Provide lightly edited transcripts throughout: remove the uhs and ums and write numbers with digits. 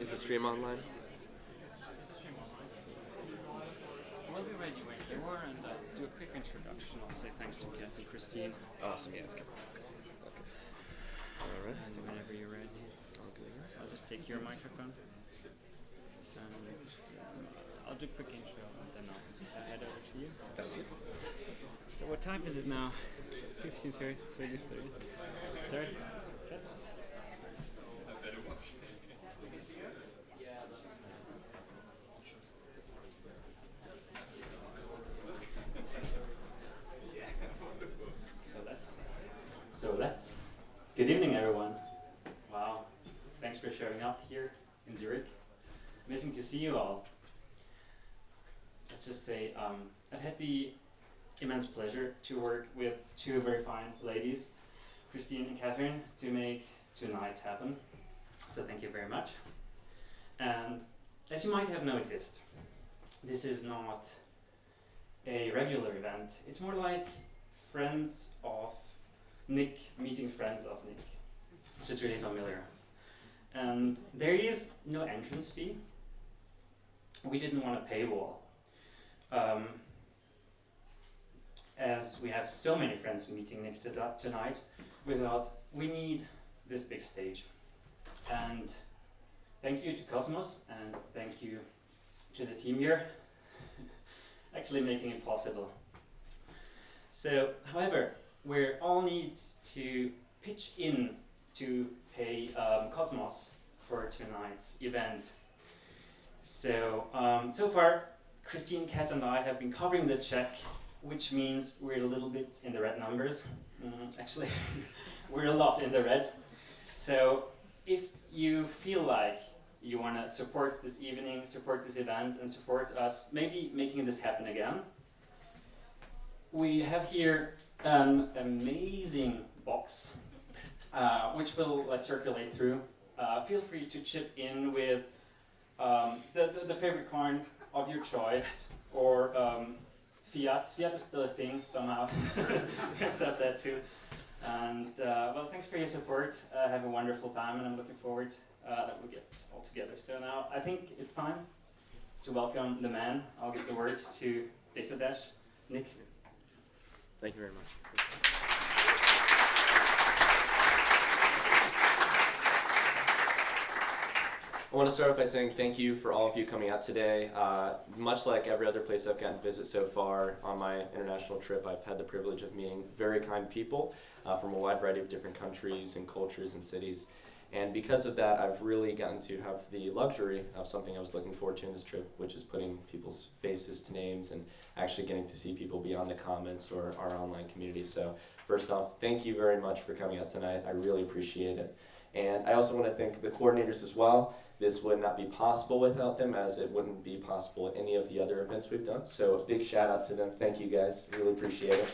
Is the stream online? We'll be ready when you are, and do a quick introduction. I'll say thanks to Kat and Christine. Awesome, yeah, it's good. Okay. All right. And whenever you're ready, I'll just take your microphone. And I'll do a quick intro, and then I'll head over to you. Sounds good. So what time is it now? 15:30, 30:30. 30? So that's good evening, everyone. Wow, thanks for showing up here in Zurich. Amazing to see you all. Let's just say I've had the immense pleasure to work with two very fine ladies, Christine and Catherine, to make tonight happen. So thank you very much. And as you might have noticed, this is not a regular event. It's more like friends of Nick meeting friends of Nick. So it's really familiar. And there is no entrance fee. We didn't want a paywall. As we have so many friends meeting Nick tonight, we need this big stage. And thank you to Cosmos, and thank you to the team here, actually making it possible. So, however, we all need to pitch in to pay Cosmos for tonight's event. So, so far, Christine, Kat, and I have been covering the check, which means we're a little bit in the red numbers. Actually, we're a lot in the red. So, if you feel like you want to support this evening, support this event, and support us maybe making this happen again, we have here an amazing box, which will circulate through. Feel free to chip in with the favorite coin of your choice, or fiat. Fiat is still a thing somehow. We accept that too. And well, thanks for your support. Have a wonderful time, and I'm looking forward that we'll get all together. So now I think it's time to welcome the man. I'll give the word to Data Dash, Nick. Thank you very much. I want to start off by saying thank you for all of you coming out today. Much like every other place I've gotten to visit so far on my international trip, I've had the privilege of meeting very kind people from a wide variety of different countries and cultures and cities. And because of that, I've really gotten to have the luxury of something I was looking forward to in this trip, which is putting people's faces to names and actually getting to see people beyond the comments or our online community. So first off, thank you very much for coming out tonight. I really appreciate it. And I also want to thank the coordinators as well. This would not be possible without them, as it wouldn't be possible at any of the other events we've done. So a big shout out to them. Thank you guys. Really appreciate it.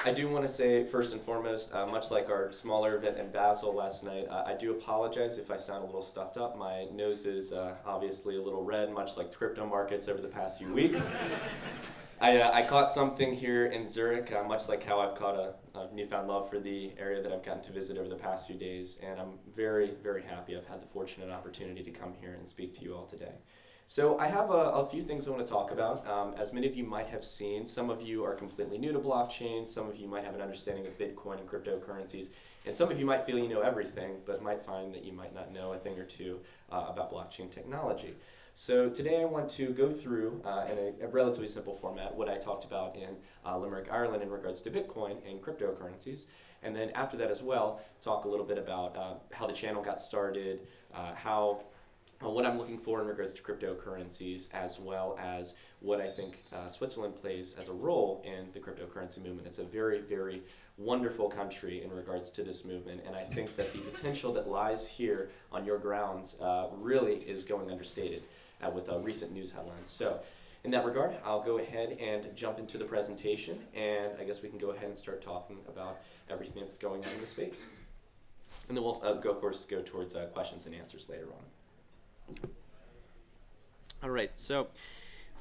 I do want to say, first and foremost, much like our smaller event in Basel last night, I do apologize if I sound a little stuffed up. My nose is obviously a little red, much like the crypto markets over the past few weeks. I caught something here in Zurich, much like how I've caught a newfound love for the area that I've gotten to visit over the past few days, and I'm very, very happy I've had the fortunate opportunity to come here and speak to you all today. So I have a few things I want to talk about. As many of you might have seen, some of you are completely new to blockchain, some of you might have an understanding of Bitcoin and cryptocurrencies, and some of you might feel you know everything, but might find that you might not know a thing or two about blockchain technology. So today I want to go through, in a relatively simple format, what I talked about in Limerick, Ireland in regards to Bitcoin and cryptocurrencies. And then after that as well, talk a little bit about how the channel got started, what I'm looking for in regards to cryptocurrencies, as well as what I think Switzerland plays as a role in the cryptocurrency movement. It's a very, very wonderful country in regards to this movement, and I think that the potential that lies here on your grounds really is going understated with recent news headlines. So in that regard, I'll go ahead and jump into the presentation, and I guess we can go ahead and start talking about everything that's going on in the space. And then we'll, of course, go towards questions and answers later on. All right, so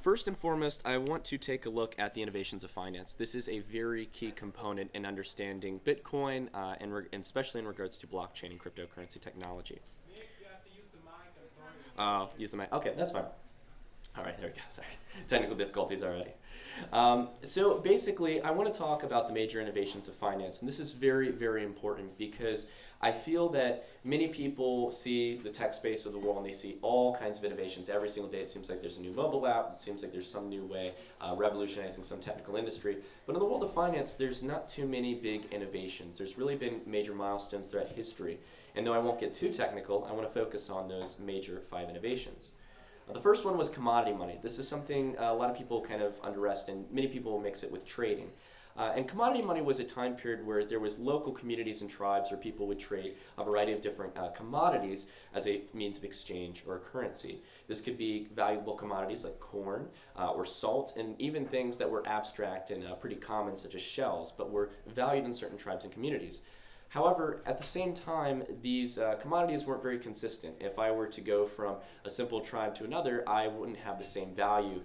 First and foremost, I want to take a look at the innovations of finance. This is a very key component in understanding Bitcoin, and especially in regards to blockchain and cryptocurrency technology. Nick, you have to use the mic. I'm sorry. Use the mic. Okay, that's fine. All right, there we go. Sorry. Technical difficulties already. So basically, I want to talk about the major innovations of finance. And this is very, very important because I feel that many people see the tech space of the world and they see all kinds of innovations. Every single day it seems like there's a new mobile app. It seems like there's some new way revolutionizing some technical industry. But in the world of finance, there's not too many big innovations. There's really been major milestones throughout history. And though I won't get too technical, I want to focus on those major 5 innovations. The first one was commodity money. This is something a lot of people kind of underestimate. Many people mix it with trading. And commodity money was a time period where there was local communities and tribes where people would trade a variety of different commodities as a means of exchange or currency. This could be valuable commodities like corn or salt, and even things that were abstract and pretty common such as shells, but were valued in certain tribes and communities. However, at the same time, these commodities weren't very consistent. If I were to go from a simple tribe to another, I wouldn't have the same value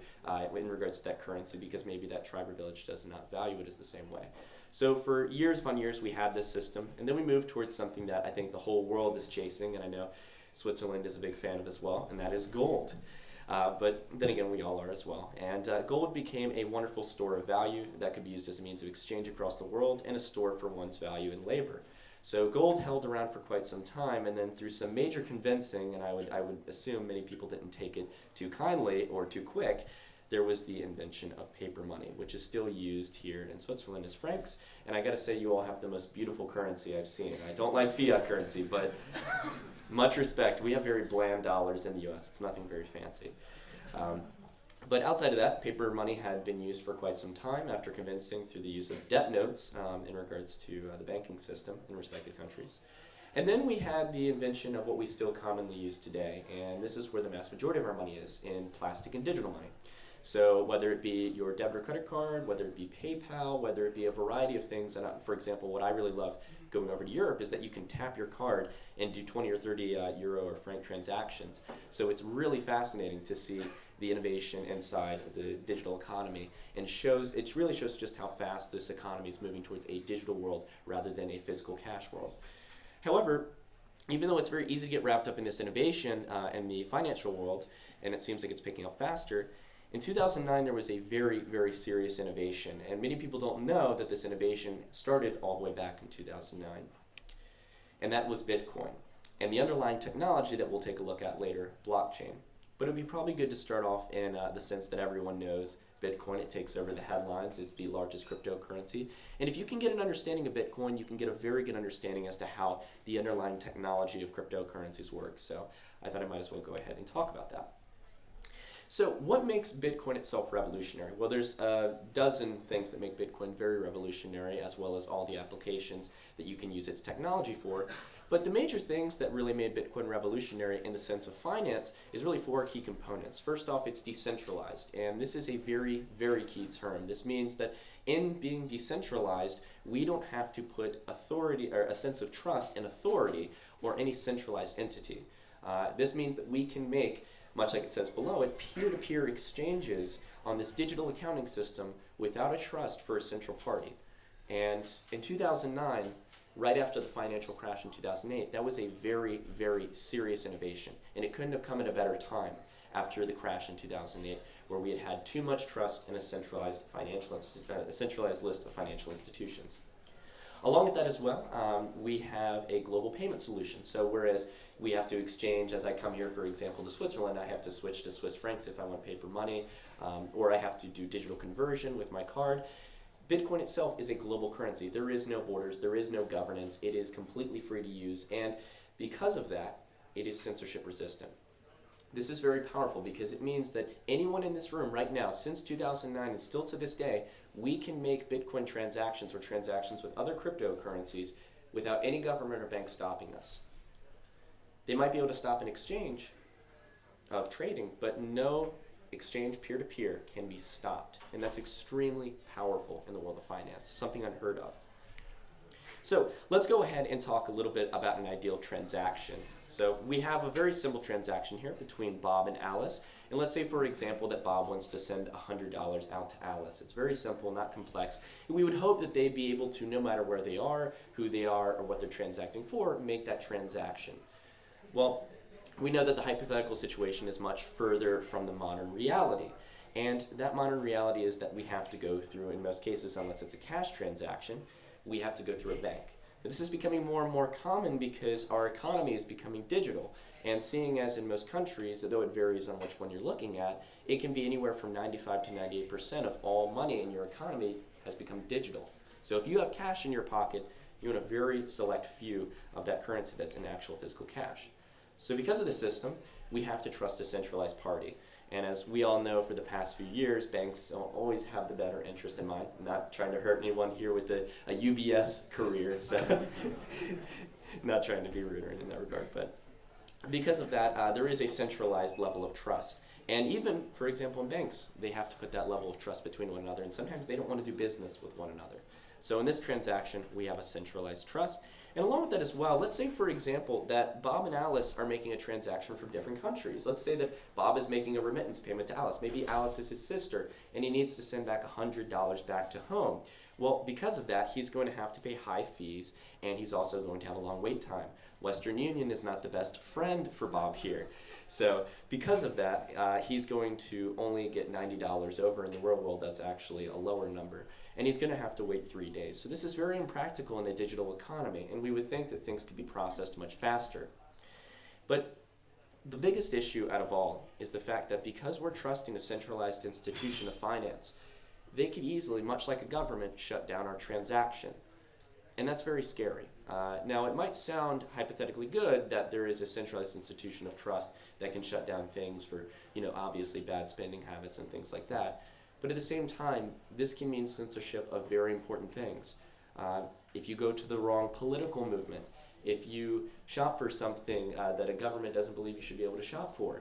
in regards to that currency because maybe that tribe or village does not value it as the same way. So for years upon years, we had this system, and then we moved towards something that I think the whole world is chasing, and I know Switzerland is a big fan of as well, and that is gold. But then again, we all are as well. And gold became a wonderful store of value that could be used as a means of exchange across the world and a store for one's value in labor. So gold held around for quite some time, and then through some major convincing, and I would assume many people didn't take it too kindly or too quick, there was the invention of paper money, which is still used here in Switzerland as francs. And I gotta say, you all have the most beautiful currency I've seen. I don't like fiat currency, but much respect. We have very bland dollars in the US. It's nothing very fancy. But outside of that, paper money had been used for quite some time after convincing through the use of debt notes in regards to the banking system in respective countries. And then we had the invention of what we still commonly use today, and this is where the vast majority of our money is, in plastic and digital money. So whether it be your debit or credit card, whether it be PayPal, whether it be a variety of things, and for example, what I really love going over to Europe is that you can tap your card and do 20 or 30 euro or franc transactions. So it's really fascinating to see the innovation inside the digital economy, and it really shows just how fast this economy is moving towards a digital world rather than a physical cash world. However, even though it's very easy to get wrapped up in this innovation in the financial world, and it seems like it's picking up faster, in 2009 there was a very, very serious innovation, and many people don't know that this innovation started all the way back in 2009, and that was Bitcoin, and the underlying technology that we'll take a look at later, blockchain. But it would be probably good to start off in the sense that everyone knows Bitcoin. It takes over the headlines. It's the largest cryptocurrency. And if you can get an understanding of Bitcoin, you can get a very good understanding as to how the underlying technology of cryptocurrencies works. So I thought I might as well go ahead and talk about that. So what makes Bitcoin itself revolutionary? Well, there's a dozen things that make Bitcoin very revolutionary, as well as all the applications that you can use its technology for. But the major things that really made Bitcoin revolutionary in the sense of finance is really 4 key components. First off, it's decentralized, and this is a very, very key term. This means that in being decentralized, we don't have to put authority or a sense of trust in authority or any centralized entity. This means that we can make, much like it says below it, peer-to-peer exchanges on this digital accounting system without a trust for a central party. And in 2009, right after the financial crash in 2008, that was a very, very serious innovation. And it couldn't have come at a better time after the crash in 2008, where we had had too much trust in a centralized list of financial institutions. Along with that as well, we have a global payment solution. So whereas we have to exchange, as I come here, for example, to Switzerland, I have to switch to Swiss francs if I want paper money, or I have to do digital conversion with my card. Bitcoin itself is a global currency. There is no borders, there is no governance, it is completely free to use, and because of that, it is censorship resistant. This is very powerful because it means that anyone in this room right now, since 2009 and still to this day, we can make Bitcoin transactions or transactions with other cryptocurrencies without any government or bank stopping us. They might be able to stop an exchange of trading, but no exchange peer-to-peer can be stopped. And that's extremely powerful in the world of finance, something unheard of. So let's go ahead and talk a little bit about an ideal transaction. So we have a very simple transaction here between Bob and Alice. And let's say, for example, that Bob wants to send $100 out to Alice. It's very simple, not complex. And we would hope that they'd be able to, no matter where they are, who they are, or what they're transacting for, make that transaction. Well, we know that the hypothetical situation is much further from the modern reality. And that modern reality is that we have to go through, in most cases, unless it's a cash transaction, we have to go through a bank. Now, this is becoming more and more common because our economy is becoming digital. And seeing as in most countries, though it varies on which one you're looking at, it can be anywhere from 95 to 98% of all money in your economy has become digital. So if you have cash in your pocket, you own a very select few of that currency that's in actual physical cash. So because of the system, we have to trust a centralized party. And as we all know, for the past few years, banks always have the better interest in mind. I'm not trying to hurt anyone here with a UBS career, so not trying to be rude or anything in that regard. But because of that, there is a centralized level of trust. And even, for example, in banks, they have to put that level of trust between one another, and sometimes they don't want to do business with one another. So in this transaction, we have a centralized trust. And along with that as well, let's say, for example, that Bob and Alice are making a transaction from different countries. Let's say that Bob is making a remittance payment to Alice. Maybe Alice is his sister, and he needs to send back $100 back to home. Well, because of that, he's going to have to pay high fees, and he's also going to have a long wait time. Western Union is not the best friend for Bob here. So because of that, he's going to only get $90 over. In the real world, that's actually a lower number. And he's going to have to wait 3 days. So this is very impractical in a digital economy, and we would think that things could be processed much faster. But the biggest issue out of all is the fact that because we're trusting a centralized institution of finance, they could easily, much like a government, shut down our transaction. And that's very scary. Now, it might sound hypothetically good that there is a centralized institution of trust that can shut down things for, obviously bad spending habits and things like that. But at the same time, this can mean censorship of very important things. If you go to the wrong political movement, if you shop for something that a government doesn't believe you should be able to shop for.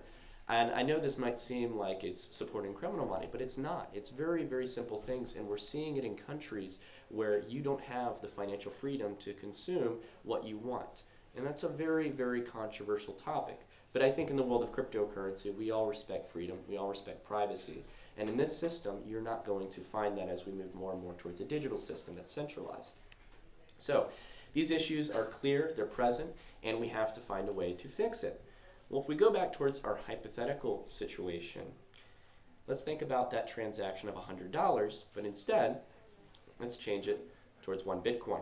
And I know this might seem like it's supporting criminal money, but it's not. It's very, very simple things, and we're seeing it in countries where you don't have the financial freedom to consume what you want. And that's a very, very controversial topic. But I think in the world of cryptocurrency, we all respect freedom, we all respect privacy. And in this system, you're not going to find that as we move more and more towards a digital system that's centralized. So these issues are clear, they're present, and we have to find a way to fix it. Well, if we go back towards our hypothetical situation, let's think about that transaction of $100, but instead, let's change it towards 1 Bitcoin.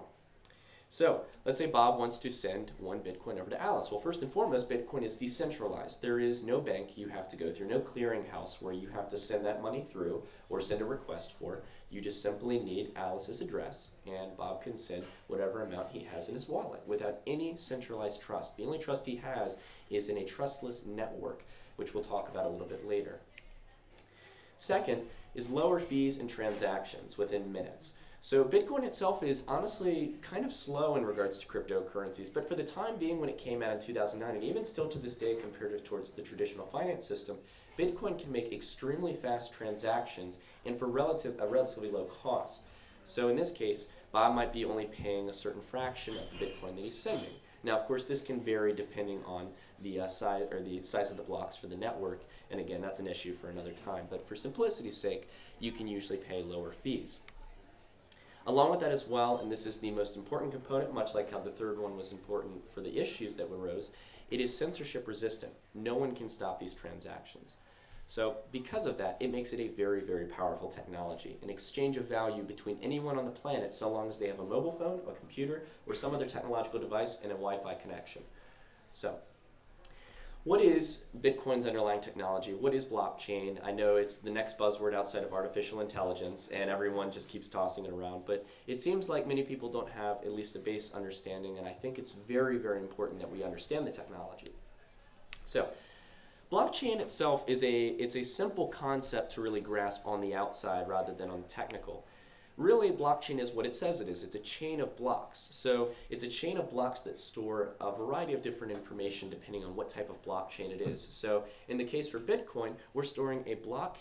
So let's say Bob wants to send 1 Bitcoin over to Alice. Well, first and foremost, Bitcoin is decentralized. There is no bank you have to go through, no clearinghouse where you have to send that money through or send a request for. You just simply need Alice's address, and Bob can send whatever amount he has in his wallet without any centralized trust. The only trust he has is in a trustless network, which we'll talk about a little bit later. Second is lower fees and transactions within minutes. So Bitcoin itself is honestly kind of slow in regards to cryptocurrencies, but for the time being when it came out in 2009, and even still to this day compared towards the traditional finance system, Bitcoin can make extremely fast transactions and for a relatively low cost. So in this case, Bob might be only paying a certain fraction of the Bitcoin that he's sending. Now, of course, this can vary depending on the size of the blocks for the network, and again, that's an issue for another time. But for simplicity's sake, you can usually pay lower fees. Along with that as well, and this is the most important component, much like how the third one was important for the issues that arose, it is censorship resistant. No one can stop these transactions. So because of that, it makes it a very, very powerful technology, an exchange of value between anyone on the planet so long as they have a mobile phone, a computer, or some other technological device and a Wi-Fi connection. So what is Bitcoin's underlying technology? What is blockchain? I know it's the next buzzword outside of artificial intelligence, and everyone just keeps tossing it around, but it seems like many people don't have at least a base understanding, and I think it's very, very important that we understand the technology. So blockchain itself is a simple concept to really grasp on the outside rather than on the technical. Really, blockchain is what it says it is. It's a chain of blocks. So it's a chain of blocks that store a variety of different information depending on what type of blockchain it is. So in the case for Bitcoin, we're storing a block,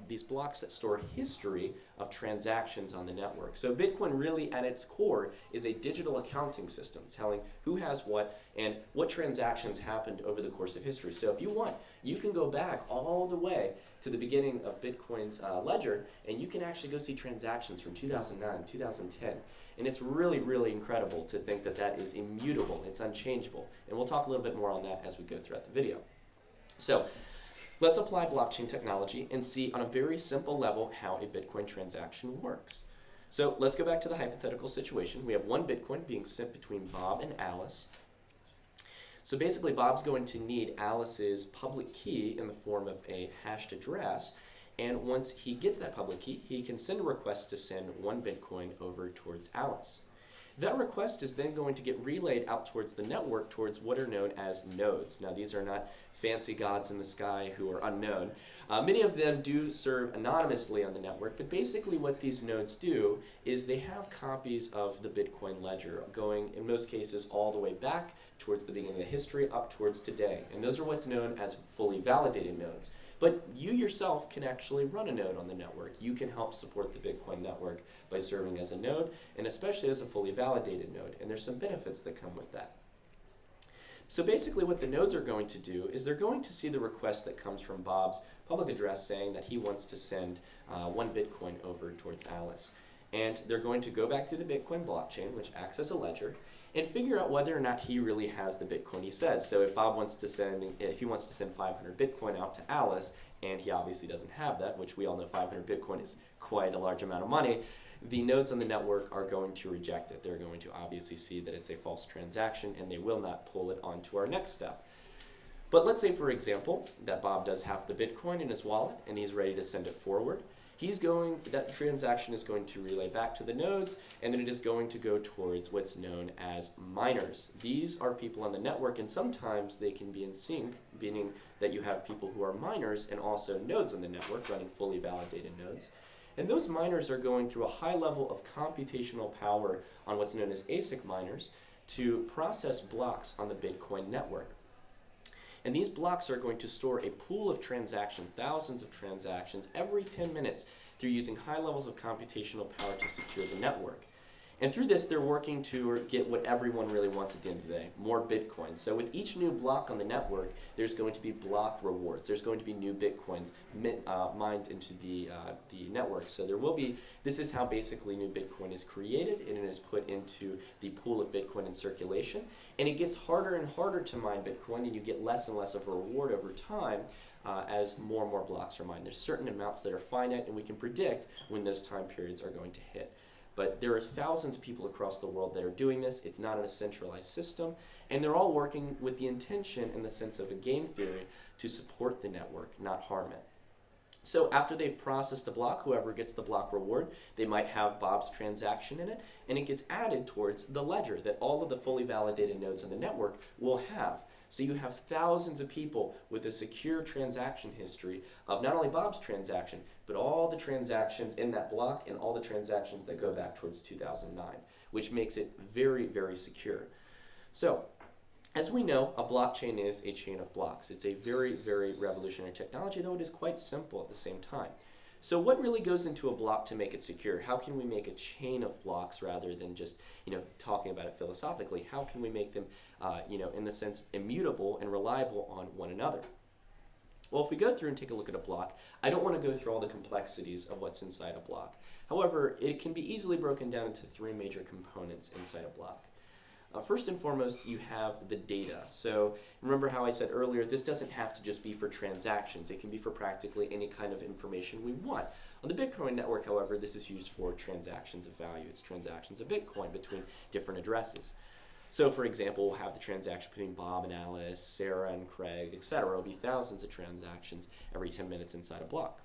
these blocks that store history of transactions on the network. So Bitcoin really at its core is a digital accounting system telling who has what and what transactions happened over the course of history. So if you want, you can go back all the way to the beginning of Bitcoin's ledger, and you can actually go see transactions from 2009, 2010. And it's really, really incredible to think that that is immutable, it's unchangeable. And we'll talk a little bit more on that as we go throughout the video. So let's apply blockchain technology and see on a very simple level how a Bitcoin transaction works. So let's go back to the hypothetical situation. We have one Bitcoin being sent between Bob and Alice. So basically, Bob's going to need Alice's public key in the form of a hashed address. And once he gets that public key, he can send a request to send one Bitcoin over towards Alice. That request is then going to get relayed out towards the network towards what are known as nodes. Now, these are not fancy gods in the sky who are unknown. Many of them do serve anonymously on the network, but basically what these nodes do is they have copies of the Bitcoin ledger going, in most cases, all the way back towards the beginning of the history up towards today. And those are what's known as fully validated nodes. But you yourself can actually run a node on the network. You can help support the Bitcoin network by serving as a node, and especially as a fully validated node. And there's some benefits that come with that. So basically what the nodes are going to do is they're going to see the request that comes from Bob's public address saying that he wants to send one Bitcoin over towards Alice. And they're going to go back to the Bitcoin blockchain, which acts as a ledger, and figure out whether or not he really has the Bitcoin he says. So if Bob wants to send, if he wants to send 500 Bitcoin out to Alice, and he obviously doesn't have that, which we all know 500 Bitcoin is quite a large amount of money, the nodes on the network are going to reject it. They're going to obviously see that it's a false transaction, and they will not pull it on to our next step. But let's say, for example, that Bob does have the Bitcoin in his wallet, and he's ready to send it forward. That transaction is going to relay back to the nodes, and then it is going to go towards what's known as miners. These are people on the network, and sometimes they can be in sync, meaning that you have people who are miners and also nodes on the network running fully validated nodes. And those miners are going through a high level of computational power on what's known as ASIC miners to process blocks on the Bitcoin network. And these blocks are going to store a pool of transactions, thousands of transactions, every 10 minutes through using high levels of computational power to secure the network. And through this, they're working to get what everyone really wants at the end of the day, more Bitcoins. So with each new block on the network, there's going to be block rewards. There's going to be new Bitcoins mined into the network. So there will be, this is how basically new Bitcoin is created, and it is put into the pool of Bitcoin in circulation. And it gets harder and harder to mine Bitcoin, and you get less and less of a reward over time as more and more blocks are mined. There's certain amounts that are finite, and we can predict when those time periods are going to hit. But there are thousands of people across the world that are doing this. It's not in a centralized system, and they're all working with the intention, in the sense of a game theory, to support the network, not harm it. So after they've processed a block, whoever gets the block reward, they might have Bob's transaction in it, and it gets added towards the ledger that all of the fully validated nodes on the network will have. So you have thousands of people with a secure transaction history of not only Bob's transaction, but all the transactions in that block and all the transactions that go back towards 2009, which makes it very, very secure. So, as we know, a blockchain is a chain of blocks. It's a very, very revolutionary technology, though it is quite simple at the same time. So what really goes into a block to make it secure? How can we make a chain of blocks rather than just, talking about it philosophically? How can we make them, in the sense, immutable and reliable on one another? Well, if we go through and take a look at a block, I don't want to go through all the complexities of what's inside a block. However, it can be easily broken down into three major components inside a block. First and foremost, you have the data. So remember how I said earlier, this doesn't have to just be for transactions. It can be for practically any kind of information we want. On the Bitcoin network, however, this is used for transactions of value. It's transactions of Bitcoin between different addresses. So for example, we'll have the transaction between Bob and Alice, Sarah and Craig, etc. It'll be thousands of transactions every 10 minutes inside a block.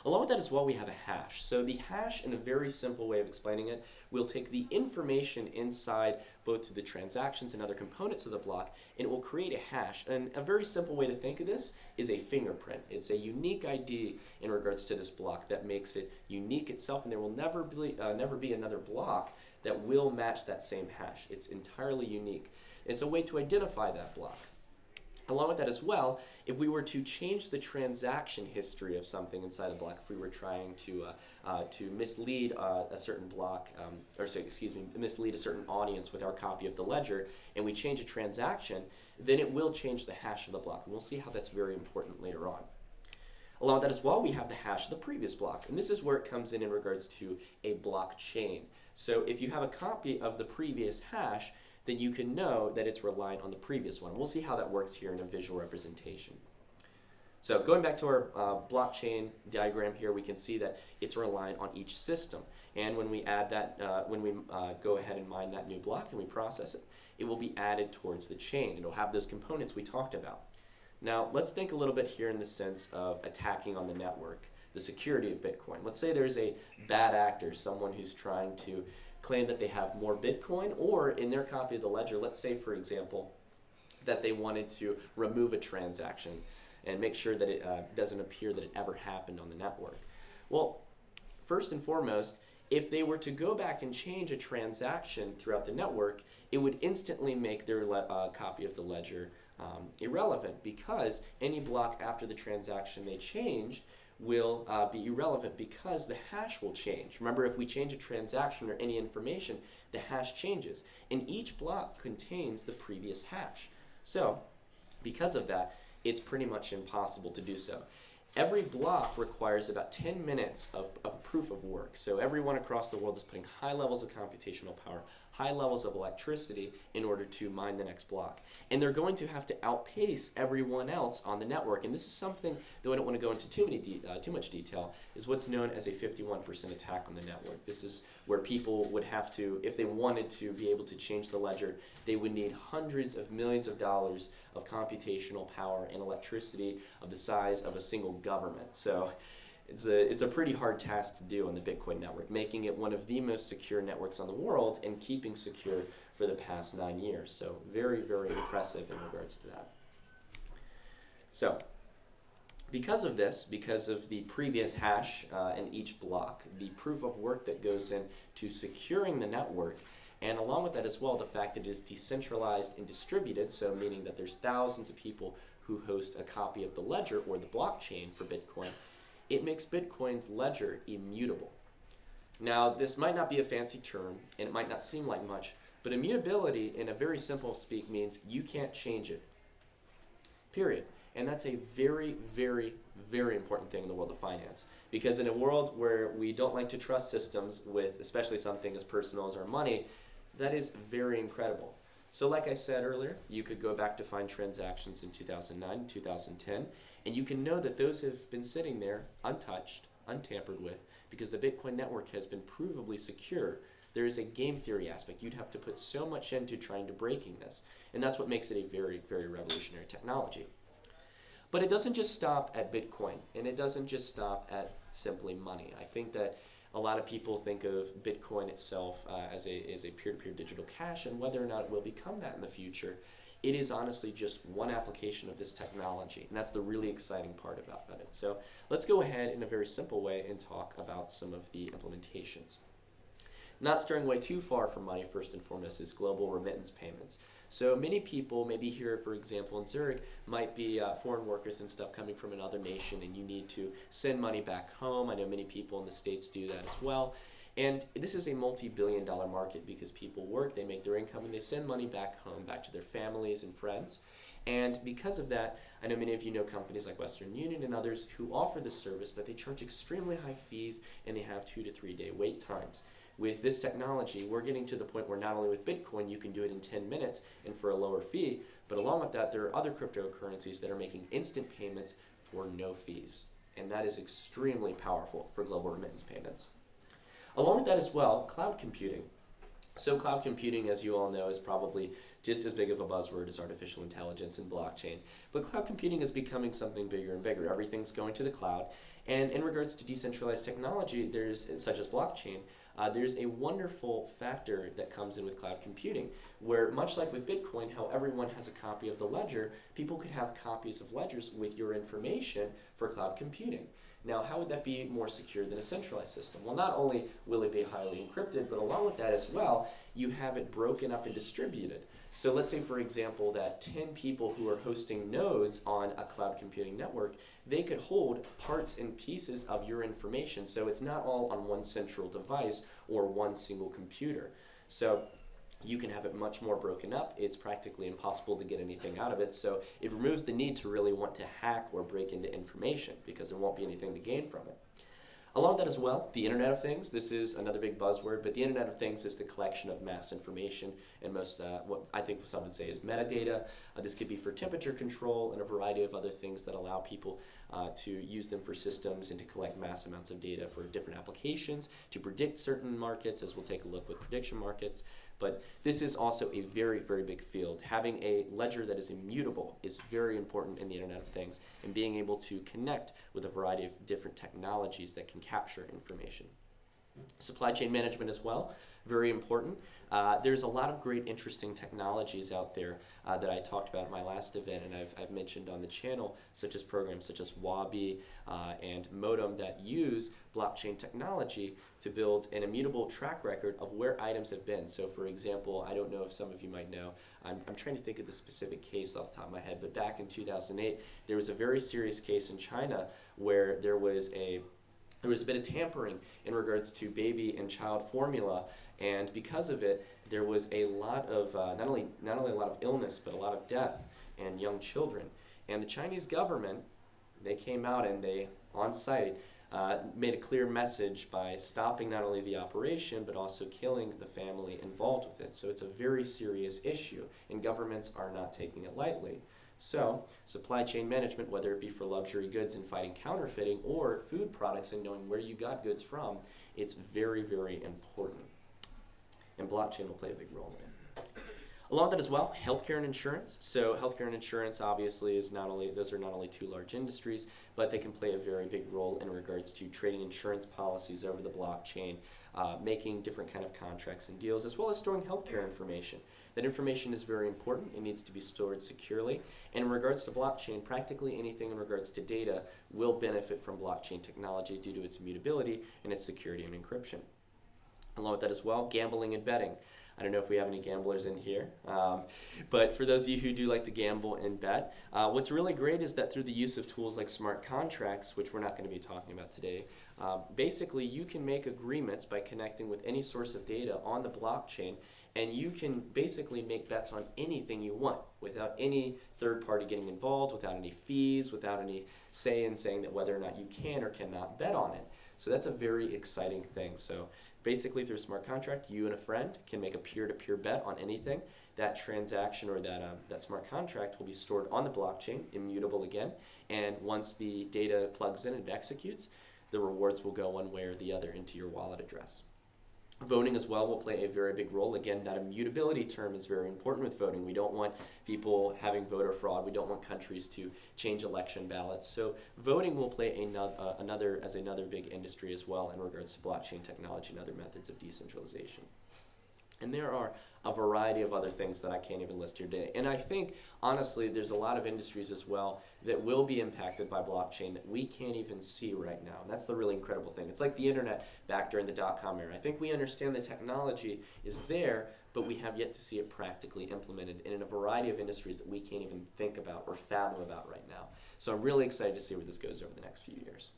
Along with that as well, we have a hash. So the hash, in a very simple way of explaining it, will take the information inside both the transactions and other components of the block, and it will create a hash. And a very simple way to think of this is a fingerprint. It's a unique ID in regards to this block that makes it unique itself, and there will never be another block that will match that same hash. It's entirely unique. It's a way to identify that block. Along with that as well, if we were to change the transaction history of something inside a block, if we were trying to mislead a certain block, mislead a certain audience with our copy of the ledger, and we change a transaction, then it will change the hash of the block. And we'll see how that's very important later on. Along with that as well, we have the hash of the previous block. And this is where it comes in regards to a blockchain. So if you have a copy of the previous hash, then you can know that it's reliant on the previous one. We'll see how that works here in a visual representation. So going back to our blockchain diagram here, we can see that it's reliant on each system. And when we add that, go ahead and mine that new block and we process it, it will be added towards the chain. It'll have those components we talked about. Now, let's think a little bit here in the sense of attacking on the network, the security of Bitcoin. Let's say there's a bad actor, someone who's trying to claim that they have more Bitcoin, or in their copy of the ledger, let's say, for example, that they wanted to remove a transaction and make sure that it doesn't appear that it ever happened on the network. Well, first and foremost, if they were to go back and change a transaction throughout the network, it would instantly make their copy of the ledger irrelevant, because any block after the transaction they changed will be irrelevant because the hash will change. Remember, if we change a transaction or any information, the hash changes, and each block contains the previous hash. So, because of that, it's pretty much impossible to do so. Every block requires about 10 minutes of proof of work. So everyone across the world is putting high levels of computational power, high levels of electricity in order to mine the next block. And they're going to have to outpace everyone else on the network. And this is something, though I don't want to go into too much detail, is what's known as a 51% attack on the network. This is where people would have to, if they wanted to be able to change the ledger, they would need hundreds of millions of dollars of computational power and electricity of the size of a single government. So it's a pretty hard task to do on the Bitcoin network, making it one of the most secure networks on the world and keeping secure for the past 9 years. So very, very impressive in regards to that. So because of this, because of the previous hash in each block, the proof of work that goes into securing the network, and along with that as well, the fact that it is decentralized and distributed, so meaning that there's thousands of people who host a copy of the ledger or the blockchain for Bitcoin, it makes Bitcoin's ledger immutable. Now, this might not be a fancy term, and it might not seem like much, but immutability in a very simple speak means you can't change it, period. And that's a very, very, very important thing in the world of finance. Because in a world where we don't like to trust systems with especially something as personal as our money, that is very incredible. So like I said earlier, you could go back to find transactions in 2009, 2010, and you can know that those have been sitting there untouched, untampered with, because the Bitcoin network has been provably secure. There is a game theory aspect. You'd have to put so much into trying to breaking this, and that's what makes it a very, very revolutionary technology. But it doesn't just stop at Bitcoin, and it doesn't just stop at simply money. I think that a lot of people think of Bitcoin itself as a peer-to-peer digital cash, and whether or not it will become that in the future, it is honestly just one application of this technology, and that's the really exciting part about it. So let's go ahead in a very simple way and talk about some of the implementations. Not straying away too far from money, first and foremost, is global remittance payments. So many people, maybe here, for example, in Zurich, might be foreign workers and stuff coming from another nation, and you need to send money back home. I know many people in the States do that as well. And this is a multi-billion-dollar market because people work, they make their income, and they send money back home, back to their families and friends. And because of that, I know many of you know companies like Western Union and others who offer this service, but they charge extremely high fees, and they have 2 to 3 day wait times. With this technology, we're getting to the point where not only with Bitcoin, you can do it in 10 minutes and for a lower fee, but along with that, there are other cryptocurrencies that are making instant payments for no fees. And that is extremely powerful for global remittance payments. Along with that as well, cloud computing. So cloud computing, as you all know, is probably just as big of a buzzword as artificial intelligence and blockchain. But cloud computing is becoming something bigger and bigger. Everything's going to the cloud. And in regards to decentralized technology, such as blockchain, there's a wonderful factor that comes in with cloud computing, where much like with Bitcoin, how everyone has a copy of the ledger, people could have copies of ledgers with your information for cloud computing. Now, how would that be more secure than a centralized system? Well, not only will it be highly encrypted, but along with that as well, you have it broken up and distributed. So let's say, for example, that 10 people who are hosting nodes on a cloud computing network, they could hold parts and pieces of your information. So it's not all on one central device or one single computer. So you can have it much more broken up. It's practically impossible to get anything out of it. So it removes the need to really want to hack or break into information because there won't be anything to gain from it. Along with that as well, the Internet of Things. This is another big buzzword, but the Internet of Things is the collection of mass information and most, what I think some would say is metadata. This could be for temperature control and a variety of other things that allow people to use them for systems and to collect mass amounts of data for different applications, to predict certain markets, as we'll take a look with prediction markets. But this is also a very, very big field. Having a ledger that is immutable is very important in the Internet of Things, and being able to connect with a variety of different technologies that can capture information. Supply chain management as well, very important. There's a lot of great interesting technologies out there that I talked about at my last event, and I've mentioned on the channel, such as programs such as Wabi and Modem that use blockchain technology to build an immutable track record of where items have been. So for example, I don't know if some of you might know, I'm trying to think of the specific case off the top of my head, but back in 2008, there was a very serious case in China where there was a bit of tampering in regards to baby and child formula, and because of it, there was a lot of not only a lot of illness, but a lot of death and young children. And the Chinese government, they came out and they, on site, made a clear message by stopping not only the operation, but also killing the family involved with it. So it's a very serious issue, and governments are not taking it lightly. So, supply chain management, whether it be for luxury goods and fighting counterfeiting, or food products and knowing where you got goods from, it's very, very important. And blockchain will play a big role in it. Along with that as well, healthcare and insurance. So healthcare and insurance obviously is those are not only two large industries, but they can play a very big role in regards to trading insurance policies over the blockchain, making different kind of contracts and deals, as well as storing healthcare information. That information is very important. It needs to be stored securely. And in regards to blockchain, practically anything in regards to data will benefit from blockchain technology due to its immutability and its security and encryption. Along with that as well, gambling and betting. I don't know if we have any gamblers in here, but for those of you who do like to gamble and bet, what's really great is that through the use of tools like smart contracts, which we're not going to be talking about today, basically you can make agreements by connecting with any source of data on the blockchain, and you can basically make bets on anything you want without any third party getting involved, without any fees, without any say in saying that whether or not you can or cannot bet on it. So that's a very exciting thing. So basically through a smart contract, you and a friend can make a peer-to-peer bet on anything. That transaction or that smart contract will be stored on the blockchain, immutable again, and once the data plugs in and executes, the rewards will go one way or the other into your wallet address. Voting as well will play a very big role. Again, that immutability term is very important with voting. We don't want people having voter fraud. We don't want countries to change election ballots. So voting will play another big industry as well in regards to blockchain technology and other methods of decentralization. And there are a variety of other things that I can't even list here today. And I think, honestly, there's a lot of industries as well that will be impacted by blockchain that we can't even see right now. And that's the really incredible thing. It's like the internet back during the dot-com era. I think we understand the technology is there, but we have yet to see it practically implemented in a variety of industries that we can't even think about or fathom about right now. So I'm really excited to see where this goes over the next few years.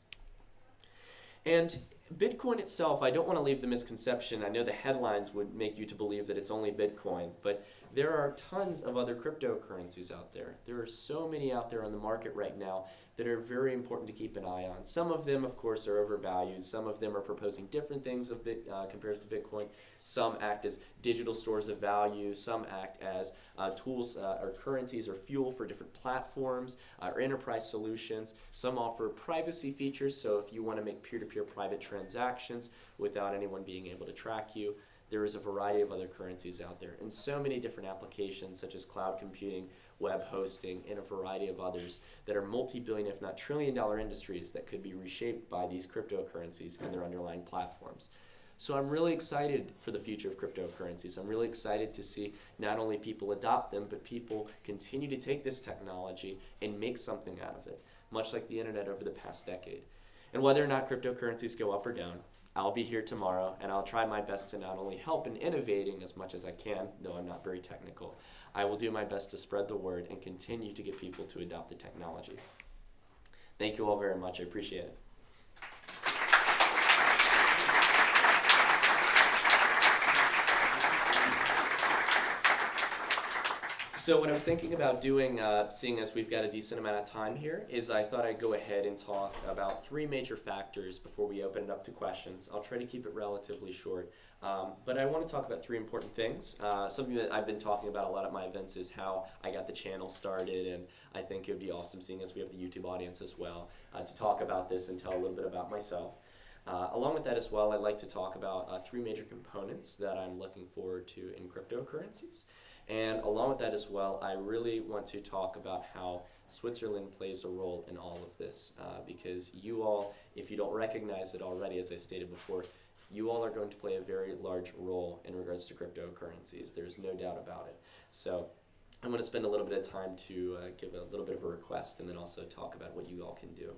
And Bitcoin itself, I don't want to leave the misconception. I know the headlines would make you to believe that it's only Bitcoin, but there are tons of other cryptocurrencies out there. There are so many out there on the market right now that are very important to keep an eye on. Some of them, of course, are overvalued. Some of them are proposing different things compared to Bitcoin. Some act as digital stores of value. Some act as tools or currencies or fuel for different platforms or enterprise solutions. Some offer privacy features, so if you want to make peer-to-peer private transactions without anyone being able to track you. There is a variety of other currencies out there and so many different applications such as cloud computing, web hosting, and a variety of others that are multi-billion, if not trillion-dollar industries that could be reshaped by these cryptocurrencies and their underlying platforms. So I'm really excited for the future of cryptocurrencies. I'm really excited to see not only people adopt them, but people continue to take this technology and make something out of it, much like the internet over the past decade. And whether or not cryptocurrencies go up or down, I'll be here tomorrow, and I'll try my best to not only help in innovating as much as I can, though I'm not very technical. I will do my best to spread the word and continue to get people to adopt the technology. Thank you all very much. I appreciate it. So what I was thinking about doing, seeing as we've got a decent amount of time here, is I thought I'd go ahead and talk about 3 major factors before we open it up to questions. I'll try to keep it relatively short, but I want to talk about 3 important things. Something that I've been talking about a lot at my events is how I got the channel started, and I think it would be awesome, seeing as we have the YouTube audience as well, to talk about this and tell a little bit about myself. Along with that as well, I'd like to talk about 3 major components that I'm looking forward to in cryptocurrencies. And along with that as well, I really want to talk about how Switzerland plays a role in all of this, because you all, if you don't recognize it already, as I stated before, you all are going to play a very large role in regards to cryptocurrencies. There's no doubt about it. So I'm going to spend a little bit of time to give a little bit of a request and then also talk about what you all can do.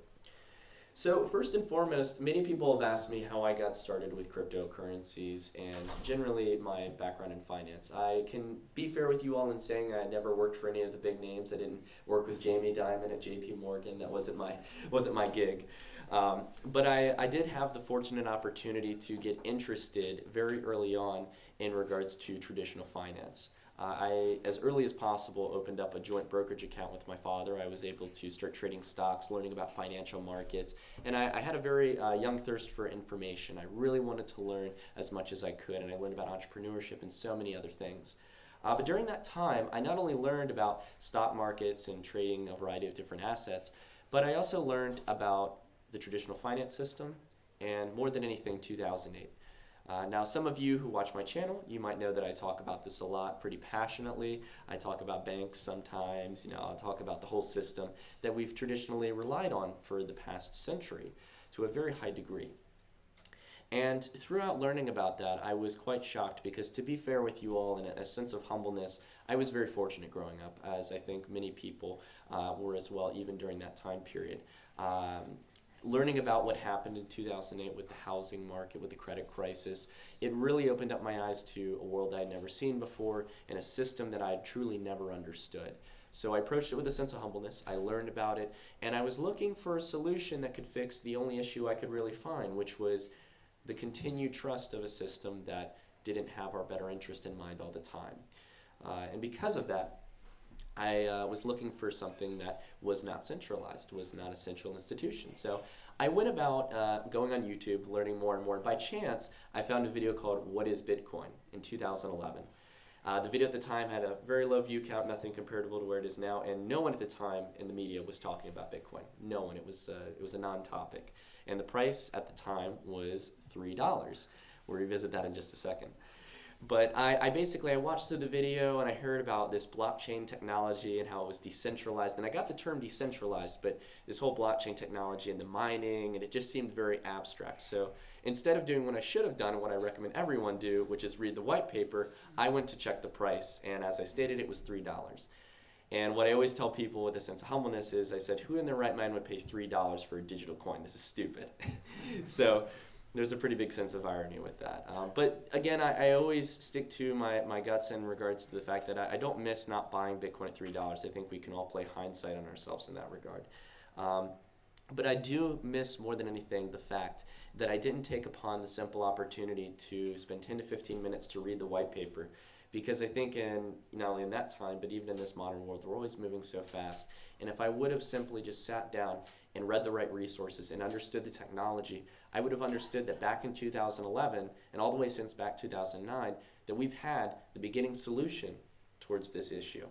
So first and foremost, many people have asked me how I got started with cryptocurrencies and generally my background in finance. I can be fair with you all in saying I never worked for any of the big names. I didn't work with Jamie Dimon at JP Morgan. That wasn't my gig. But I did have the fortunate opportunity to get interested very early on in regards to traditional finance. I, as early as possible, opened up a joint brokerage account with my father. I was able to start trading stocks, learning about financial markets, and I had a very young thirst for information. I really wanted to learn as much as I could, and I learned about entrepreneurship and so many other things. But during that time, I not only learned about stock markets and trading a variety of different assets, but I also learned about the traditional finance system and, more than anything, 2008. Now, some of you who watch my channel, you might know that I talk about this a lot pretty passionately. I talk about banks sometimes, I'll talk about the whole system that we've traditionally relied on for the past century to a very high degree. And throughout learning about that, I was quite shocked because, to be fair with you all, in a sense of humbleness, I was very fortunate growing up, as I think many people were as well, even during that time period. Learning about what happened in 2008 with the housing market, with the credit crisis, it really opened up my eyes to a world I had never seen before and a system that I had truly never understood. So I approached it with a sense of humbleness. I learned about it, and I was looking for a solution that could fix the only issue I could really find, which was the continued trust of a system that didn't have our better interest in mind all the time. And because of that, I was looking for something that was not centralized, was not a central institution. So I went about going on YouTube, learning more and more. By chance, I found a video called What is Bitcoin in 2011. The video at the time had a very low view count, nothing comparable to where it is now, and no one at the time in the media was talking about Bitcoin. No one. It was a non-topic. And the price at the time was $3. We'll revisit that in just a second. But I basically watched through the video and I heard about this blockchain technology and how it was decentralized. And I got the term decentralized, but this whole blockchain technology and the mining, and it just seemed very abstract. So instead of doing what I should have done and what I recommend everyone do, which is read the white paper, I went to check the price. And as I stated, it was $3. And what I always tell people with a sense of humbleness is, I said, who in their right mind would pay $3 for a digital coin? This is stupid. So there's a pretty big sense of irony with that. But again, I always stick to my guts in regards to the fact that I don't miss not buying Bitcoin at $3. I think we can all play hindsight on ourselves in that regard. But I do miss more than anything the fact that I didn't take upon the simple opportunity to spend 10 to 15 minutes to read the white paper. Because I think not only in that time, but even in this modern world, we're always moving so fast. And if I would have simply just sat down and read the right resources and understood the technology, I would have understood that back in 2011 and all the way since back 2009, that we've had the beginning solution towards this issue.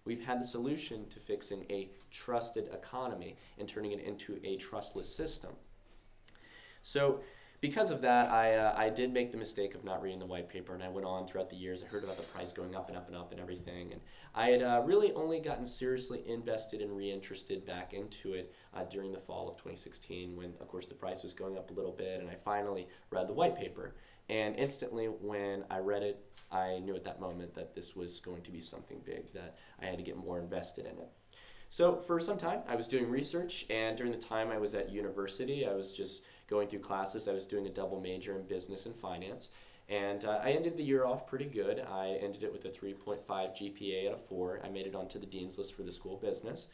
We've had the solution to fixing a trusted economy and turning it into a trustless system. So because of that, I did make the mistake of not reading the white paper, and I went on throughout the years. I heard about the price going up and up and up and everything, and I had really only gotten seriously invested and reinterested back into it during the fall of 2016 when, of course, the price was going up a little bit, and I finally read the white paper. And instantly when I read it, I knew at that moment that this was going to be something big, that I had to get more invested in it. So for some time, I was doing research, and during the time I was at university, I was just going through classes. I was doing a double major in business and finance, and I ended the year off pretty good. I ended it with a 3.5 GPA out of 4. I made it onto the dean's list for the school of business.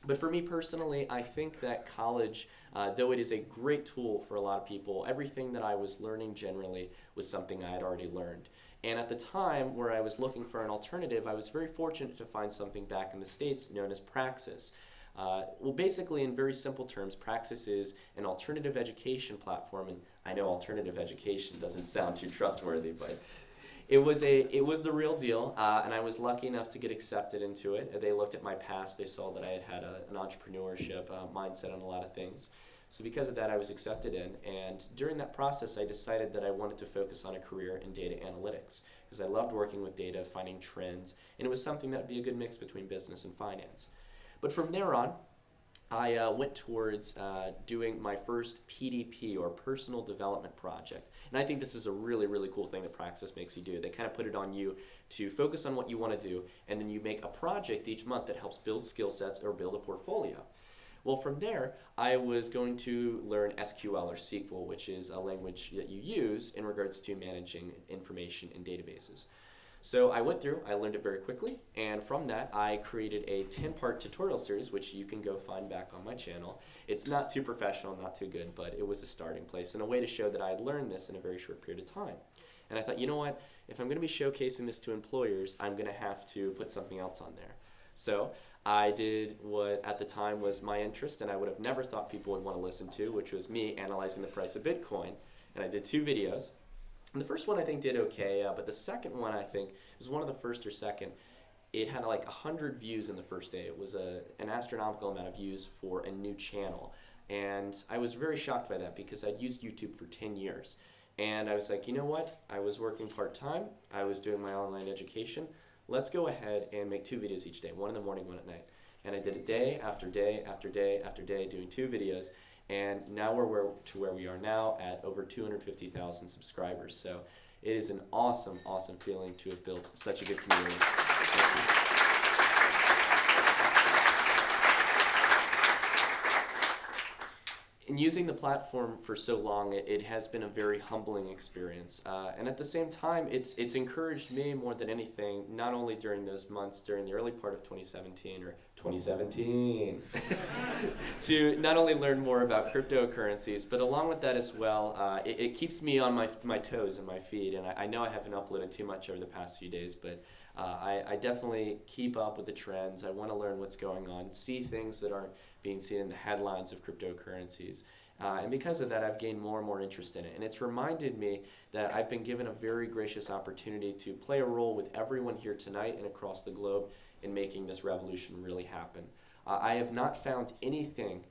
But for me personally, I think that college, though it is a great tool for a lot of people, everything that I was learning generally was something I had already learned. And at the time where I was looking for an alternative, I was very fortunate to find something back in the States known as Praxis. Well, basically, in very simple terms, Praxis is an alternative education platform, and I know alternative education doesn't sound too trustworthy, but it was the real deal, and I was lucky enough to get accepted into it. They looked at my past, they saw that I had an entrepreneurship mindset on a lot of things. So because of that, I was accepted in, and during that process, I decided that I wanted to focus on a career in data analytics, because I loved working with data, finding trends, and it was something that would be a good mix between business and finance. But from there on, I went towards doing my first PDP, or personal development project. And I think this is a really, really cool thing that Praxis makes you do. They kind of put it on you to focus on what you want to do, and then you make a project each month that helps build skill sets or build a portfolio. Well, from there, I was going to learn SQL or SQL, which is a language that you use in regards to managing information in databases. So I went through, I learned it very quickly, and from that I created a 10-part tutorial series, which you can go find back on my channel. It's not too professional, not too good, but it was a starting place and a way to show that I had learned this in a very short period of time. And I thought, you know what, if I'm going to be showcasing this to employers, I'm going to have to put something else on there. So I did what at the time was my interest, and I would have never thought people would want to listen to, which was me analyzing the price of Bitcoin. And I did 2 videos. And the first one I think did okay, but the second one I think was one of the first or second. It had like 100 views in the first day. It was an astronomical amount of views for a new channel. And I was very shocked by that because I'd used YouTube for 10 years. And I was like, you know what? I was working part-time. I was doing my online education. Let's go ahead and make 2 videos each day, one in the morning, one at night. And I did it day after day after day after day, doing 2 videos. And now we're where we are now at over 250,000 subscribers. So it is an awesome, awesome feeling to have built such a good community. Thank you. In using the platform for so long, it has been a very humbling experience. And at the same time, it's encouraged me more than anything, not only during those months, during the early part of 2017, to not only learn more about cryptocurrencies, but along with that as well, it keeps me on my toes and my feet. And I know I haven't uploaded too much over the past few days, but I definitely keep up with the trends. I want to learn what's going on, see things that aren't being seen in the headlines of cryptocurrencies. And because of that, I've gained more and more interest in it. And it's reminded me that I've been given a very gracious opportunity to play a role with everyone here tonight and across the globe in making this revolution really happen. I have not found anything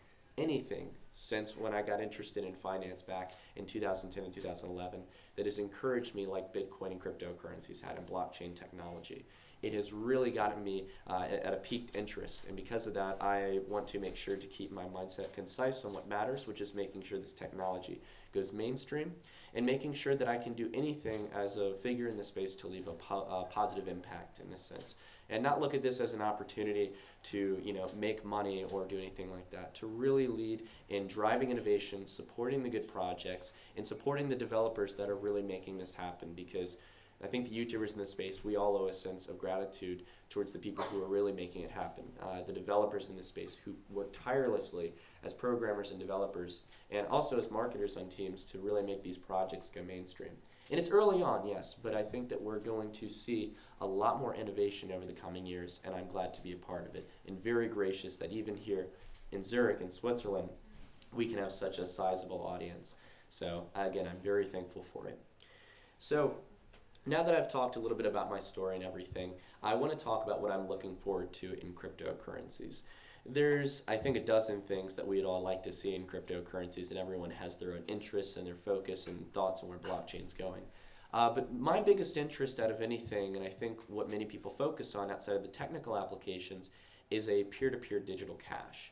since when I got interested in finance back in 2010 and 2011 that has encouraged me like Bitcoin and cryptocurrencies had in blockchain technology. It has really gotten me at a peaked interest, and because of that, I want to make sure to keep my mindset concise on what matters, which is making sure this technology goes mainstream, and making sure that I can do anything as a figure in the space to leave a positive impact in this sense, and not look at this as an opportunity to make money or do anything like that. To really lead in driving innovation, supporting the good projects, and supporting the developers that are really making this happen, because I think the YouTubers in this space, we all owe a sense of gratitude towards the people who are really making it happen. The developers in this space who work tirelessly as programmers and developers, and also as marketers on teams to really make these projects go mainstream. And it's early on, yes, but I think that we're going to see a lot more innovation over the coming years, and I'm glad to be a part of it. And very gracious that even here in Zurich, in Switzerland, we can have such a sizable audience. So again, I'm very thankful for it. So now that I've talked a little bit about my story and everything, I want to talk about what I'm looking forward to in cryptocurrencies. There's, I think, a dozen things that we'd all like to see in cryptocurrencies, and everyone has their own interests and their focus and thoughts on where blockchain's going. But my biggest interest out of anything, and I think what many people focus on outside of the technical applications, is a peer-to-peer digital cash.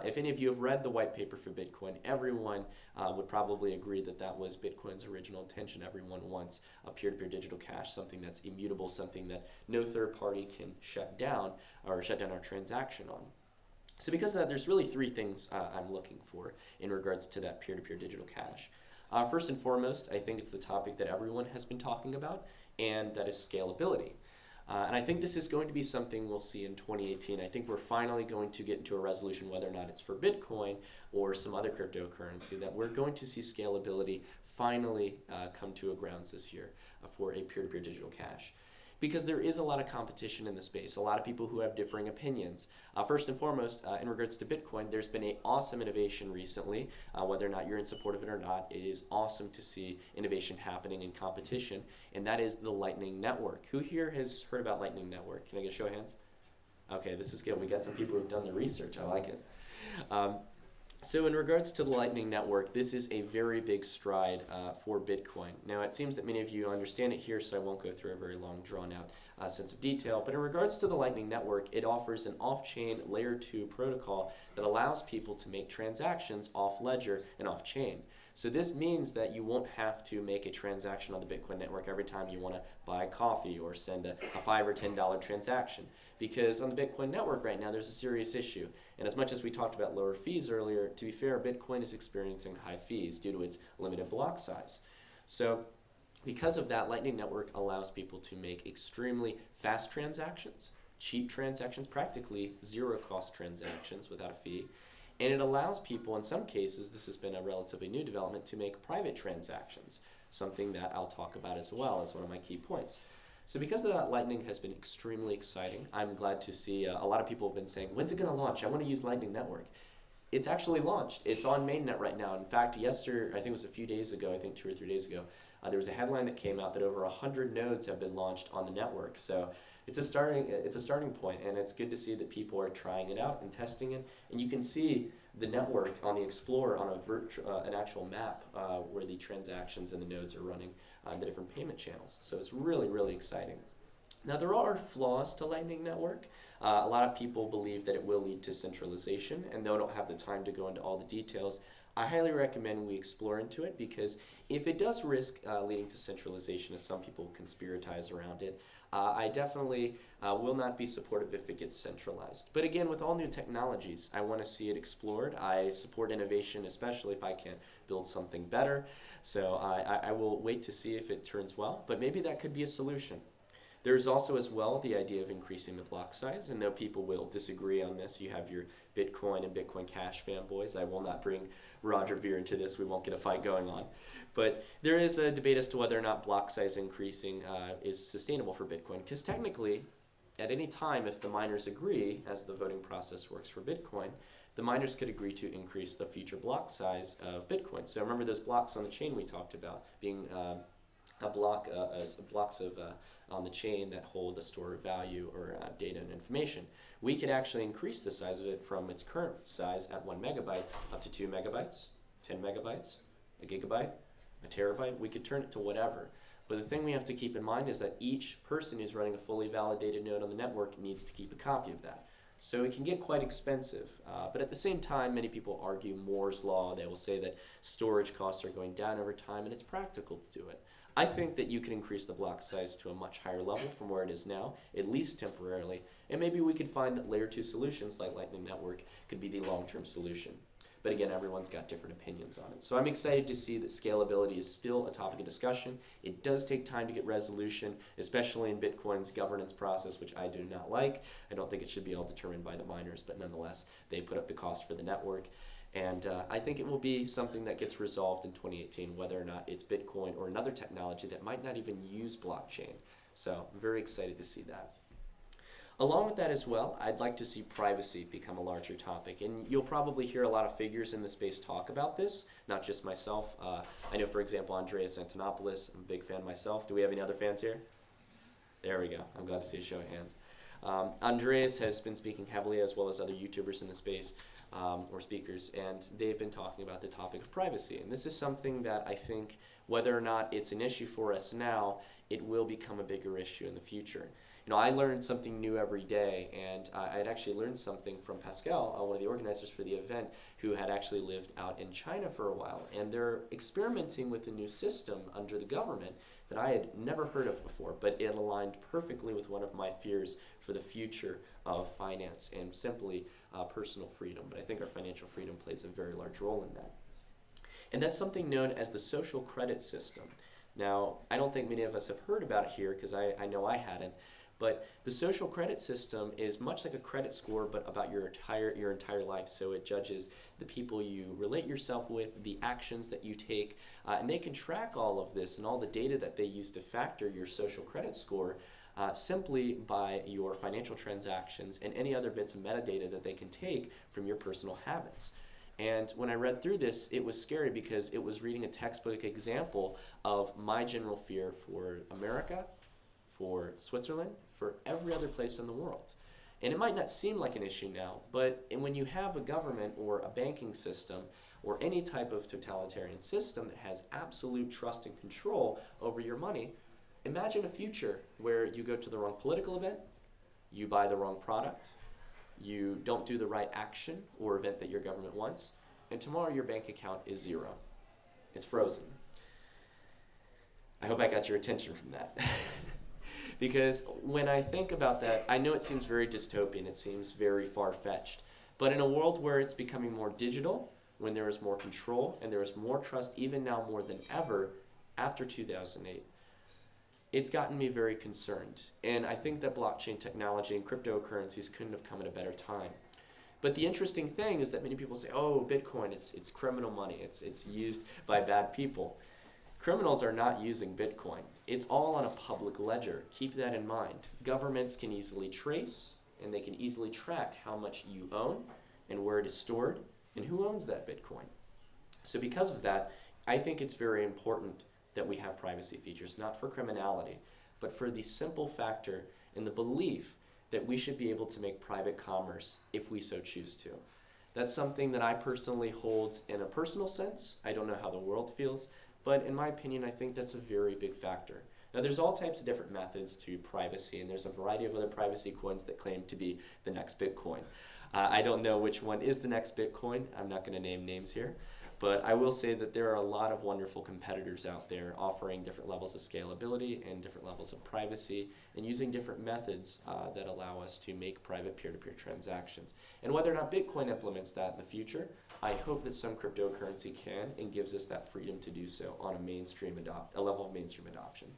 If any of you have read the white paper for Bitcoin, everyone would probably agree that that was Bitcoin's original intention. Everyone wants a peer-to-peer digital cash, something that's immutable, something that no third party can shut down or shut down our transaction on. So because of that, there's really three things I'm looking for in regards to that peer-to-peer digital cash. First and foremost, I think it's the topic that everyone has been talking about, and that is scalability. And I think this is going to be something we'll see in 2018. I think we're finally going to get into a resolution, whether or not it's for Bitcoin or some other cryptocurrency, that we're going to see scalability finally come to a grounds this year for a peer-to-peer digital cash. Because there is a lot of competition in the space, a lot of people who have differing opinions. First and foremost, in regards to Bitcoin, there's been an awesome innovation recently. Whether or not you're in support of it or not, it is awesome to see innovation happening in competition, and that is the Lightning Network. Who here has heard about Lightning Network? Can I get a show of hands? Okay, this is good. We got some people who've done the research. I like it. So in regards to the Lightning Network, this is a very big stride for Bitcoin. Now, it seems that many of you understand it here, so I won't go through a very long, drawn-out sense of detail. But in regards to the Lightning Network, it offers an off-chain Layer 2 protocol that allows people to make transactions off-ledger and off-chain. So this means that you won't have to make a transaction on the Bitcoin network every time you want to buy coffee or send a $5 or $10 transaction. Because on the Bitcoin network right now, there's a serious issue. And as much as we talked about lower fees earlier, to be fair, Bitcoin is experiencing high fees due to its limited block size. So because of that, Lightning Network allows people to make extremely fast transactions, cheap transactions, practically zero-cost transactions without a fee. And it allows people, in some cases, this has been a relatively new development, to make private transactions, something that I'll talk about as well as one of my key points. So because of that, Lightning has been extremely exciting. I'm glad to see a lot of people have been saying, when's it going to launch? I want to use Lightning Network. It's actually launched. It's on mainnet right now. In fact, yesterday, I think it was a few days ago, I think 2 or 3 days ago, there was a headline that came out that over 100 nodes have been launched on the network. So it's a starting point, and it's good to see that people are trying it out and testing it. And you can see the network on the Explorer on an actual map where the transactions and the nodes are running the different payment channels. So it's really, really exciting. Now, there are flaws to Lightning Network. A lot of people believe that it will lead to centralization, and though I don't have the time to go into all the details, I highly recommend we explore into it, because if it does risk leading to centralization, as some people conspiratize around it, I definitely will not be supportive if it gets centralized. But again, with all new technologies, I want to see it explored. I support innovation, especially if I can build something better. So I will wait to see if it turns well, but maybe that could be a solution. There's also as well the idea of increasing the block size, and though people will disagree on this, you have your Bitcoin and Bitcoin Cash fanboys. I will not bring Roger Ver into this. We won't get a fight going on. But there is a debate as to whether or not block size increasing is sustainable for Bitcoin, because technically, at any time, if the miners agree, as the voting process works for Bitcoin, the miners could agree to increase the future block size of Bitcoin. So remember those blocks on the chain we talked about being blocks of on the chain that hold a store of value or data and information. We could actually increase the size of it from its current size at 1 megabyte up to 2 megabytes, 10 megabytes, a gigabyte, a terabyte. We could turn it to whatever. But the thing we have to keep in mind is that each person who's running a fully validated node on the network needs to keep a copy of that. So it can get quite expensive. But at the same time, many people argue Moore's law. They will say that storage costs are going down over time, and it's practical to do it. I think that you can increase the block size to a much higher level from where it is now, at least temporarily, and maybe we could find that layer 2 solutions like Lightning Network could be the long-term solution. But again, everyone's got different opinions on it. So I'm excited to see that scalability is still a topic of discussion. It does take time to get resolution, especially in Bitcoin's governance process, which I do not like. I don't think it should be all determined by the miners, but nonetheless, they put up the cost for the network. And I think it will be something that gets resolved in 2018, whether or not it's Bitcoin or another technology that might not even use blockchain. So I'm very excited to see that. Along with that as well, I'd like to see privacy become a larger topic. And you'll probably hear a lot of figures in the space talk about this, not just myself. I know, for example, Andreas Antonopoulos. I'm a big fan myself. Do we have any other fans here? There we go. I'm glad to see a show of hands. Andreas has been speaking heavily, as well as other YouTubers in the space. Or speakers, and they've been talking about the topic of privacy. And this is something that I think, whether or not it's an issue for us now, it will become a bigger issue in the future. I learned something new every day, and I'd actually learned something from Pascal, one of the organizers for the event, who had actually lived out in China for a while, and they're experimenting with a new system under the government that I had never heard of before, but it aligned perfectly with one of my fears for the future of finance and simply personal freedom. But I think our financial freedom plays a very large role in that. And that's something known as the social credit system. Now, I don't think many of us have heard about it here because I know I hadn't, but the social credit system is much like a credit score, but about your entire life. So it judges the people you relate yourself with, the actions that you take, and they can track all of this and all the data that they use to factor your social credit score simply by your financial transactions and any other bits of metadata that they can take from your personal habits. And when I read through this, it was scary because it was reading a textbook example of my general fear for America, for Switzerland, for every other place in the world. And it might not seem like an issue now, but when you have a government or a banking system or any type of totalitarian system that has absolute trust and control over your money, imagine a future where you go to the wrong political event, you buy the wrong product, you don't do the right action or event that your government wants, and tomorrow your bank account is zero. It's frozen. I hope I got your attention from that. Because when I think about that, I know it seems very dystopian, it seems very far-fetched, but in a world where it's becoming more digital, when there is more control and there is more trust, even now more than ever after 2008, it's gotten me very concerned. And I think that blockchain technology and cryptocurrencies couldn't have come at a better time. But the interesting thing is that many people say, oh, Bitcoin, it's criminal money, it's used by bad people. Criminals are not using Bitcoin. It's all on a public ledger. Keep that in mind. Governments can easily trace and they can easily track how much you own and where it is stored and who owns that Bitcoin. So because of that, I think it's very important that we have privacy features, not for criminality, but for the simple factor and the belief that we should be able to make private commerce if we so choose to. That's something that I personally hold in a personal sense. I don't know how the world feels, but in my opinion, I think that's a very big factor. Now, there's all types of different methods to privacy, and there's a variety of other privacy coins that claim to be the next Bitcoin. I don't know which one is the next Bitcoin. I'm not going to name names here. But I will say that there are a lot of wonderful competitors out there offering different levels of scalability and different levels of privacy and using different methods that allow us to make private peer-to-peer transactions. And whether or not Bitcoin implements that in the future, I hope that some cryptocurrency can and gives us that freedom to do so on a level of mainstream adoption.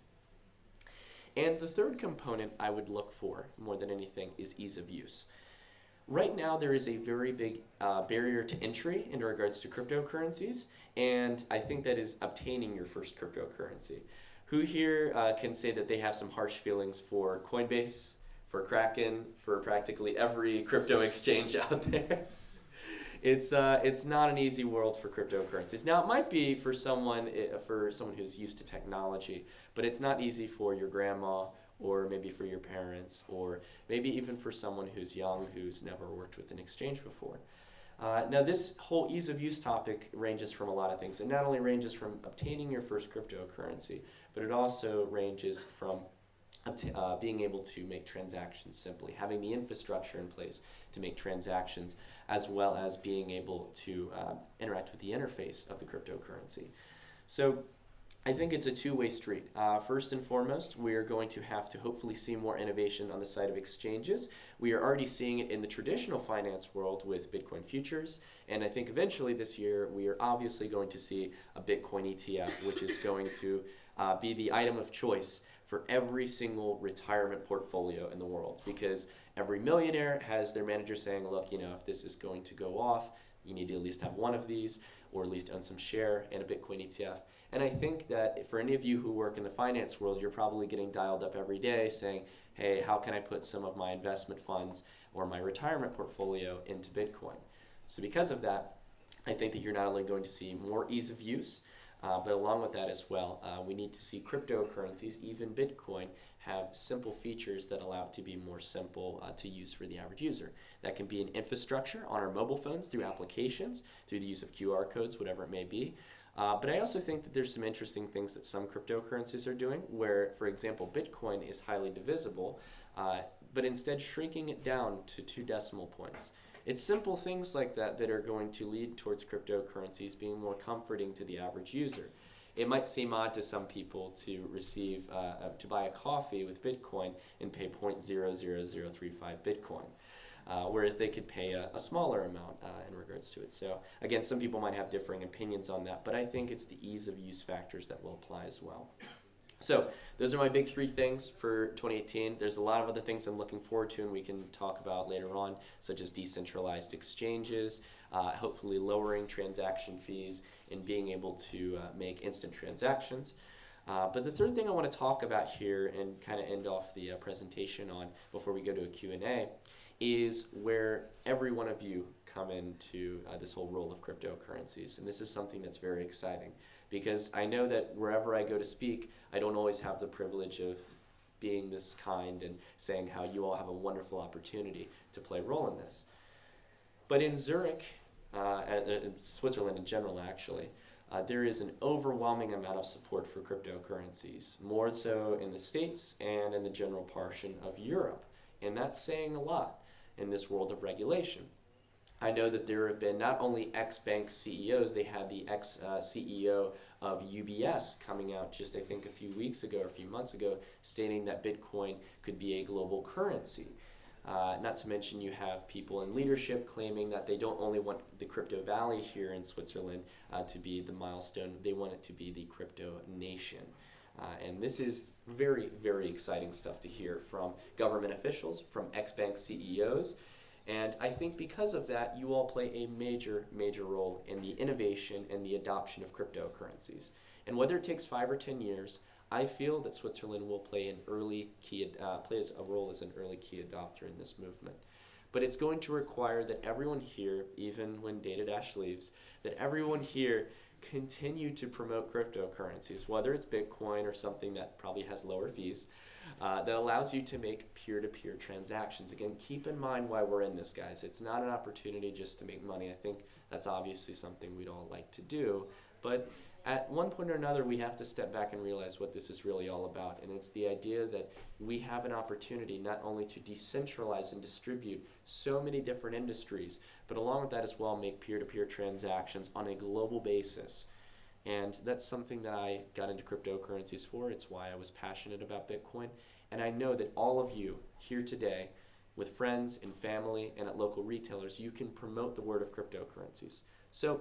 And the third component I would look for more than anything is ease of use. Right now, there is a very big barrier to entry in regards to cryptocurrencies, and I think that is obtaining your first cryptocurrency. Who here can say that they have some harsh feelings for Coinbase, for Kraken, for practically every crypto exchange out there? It's not an easy world for cryptocurrencies. Now, it might be for someone who's used to technology, but it's not easy for your grandma, or maybe for your parents, or maybe even for someone who's young, who's never worked with an exchange before. Now, this whole ease of use topic ranges from a lot of things. It not only ranges from obtaining your first cryptocurrency, but it also ranges from being able to make transactions simply, having the infrastructure in place to make transactions, as well as being able to interact with the interface of the cryptocurrency. So I think it's a two-way street. First and foremost, we are going to have to hopefully see more innovation on the side of exchanges. We are already seeing it in the traditional finance world with Bitcoin futures, and I think eventually this year we are obviously going to see a Bitcoin ETF, which is going to be the item of choice for every single retirement portfolio in the world, because every millionaire has their manager saying, look, if this is going to go off, you need to at least have one of these, or at least own some share in a Bitcoin ETF. And I think that for any of you who work in the finance world, you're probably getting dialed up every day saying, hey, how can I put some of my investment funds or my retirement portfolio into Bitcoin? So because of that, I think that you're not only going to see more ease of use, but along with that as well, we need to see cryptocurrencies, even Bitcoin, have simple features that allow it to be more simple to use for the average user. That can be an infrastructure on our mobile phones through applications, through the use of QR codes, whatever it may be. But I also think that there's some interesting things that some cryptocurrencies are doing where, for example, Bitcoin is highly divisible, but instead shrinking it down to 2 decimal points. It's simple things like that that are going to lead towards cryptocurrencies being more comforting to the average user. It might seem odd to some people to receive, to buy a coffee with Bitcoin and pay 0.00035 Bitcoin. Whereas they could pay a smaller amount in regards to it. So again, some people might have differing opinions on that, but I think it's the ease of use factors that will apply as well. So those are my big 3 things for 2018. There's a lot of other things I'm looking forward to and we can talk about later on, such as decentralized exchanges, hopefully lowering transaction fees, and being able to make instant transactions. But the third thing I want to talk about here and kind of end off the presentation on before we go to a Q&A is where every one of you come into this whole role of cryptocurrencies. And this is something that's very exciting because I know that wherever I go to speak, I don't always have the privilege of being this kind and saying how you all have a wonderful opportunity to play a role in this. But in Zurich, in Switzerland in general actually, there is an overwhelming amount of support for cryptocurrencies, more so in the States and in the general portion of Europe. And that's saying a lot in this world of regulation. I know that there have been not only ex-bank CEOs, they had the ex-CEO of UBS coming out just I think a few weeks ago or a few months ago stating that Bitcoin could be a global currency. Not to mention you have people in leadership claiming that they don't only want the crypto valley here in Switzerland to be the milestone, they want it to be the crypto nation. And this is very, very exciting stuff to hear from government officials, from ex-bank CEOs. And I think because of that, you all play a major, major role in the innovation and the adoption of cryptocurrencies. And whether it takes 5 or 10 years, I feel that Switzerland will play an plays a role as an early key adopter in this movement. But it's going to require that everyone here, even when Data leaves, that everyone here continue to promote cryptocurrencies, whether it's Bitcoin or something that probably has lower fees, that allows you to make peer-to-peer transactions. Again, keep in mind why we're in this, guys. It's not an opportunity just to make money. I think that's obviously something we'd all like to do, but at one point or another, we have to step back and realize what this is really all about. And it's the idea that we have an opportunity not only to decentralize and distribute so many different industries, but along with that as well, make peer-to-peer transactions on a global basis. And that's something that I got into cryptocurrencies for. It's why I was passionate about Bitcoin. And I know that all of you here today, with friends and family and at local retailers, you can promote the word of cryptocurrencies. So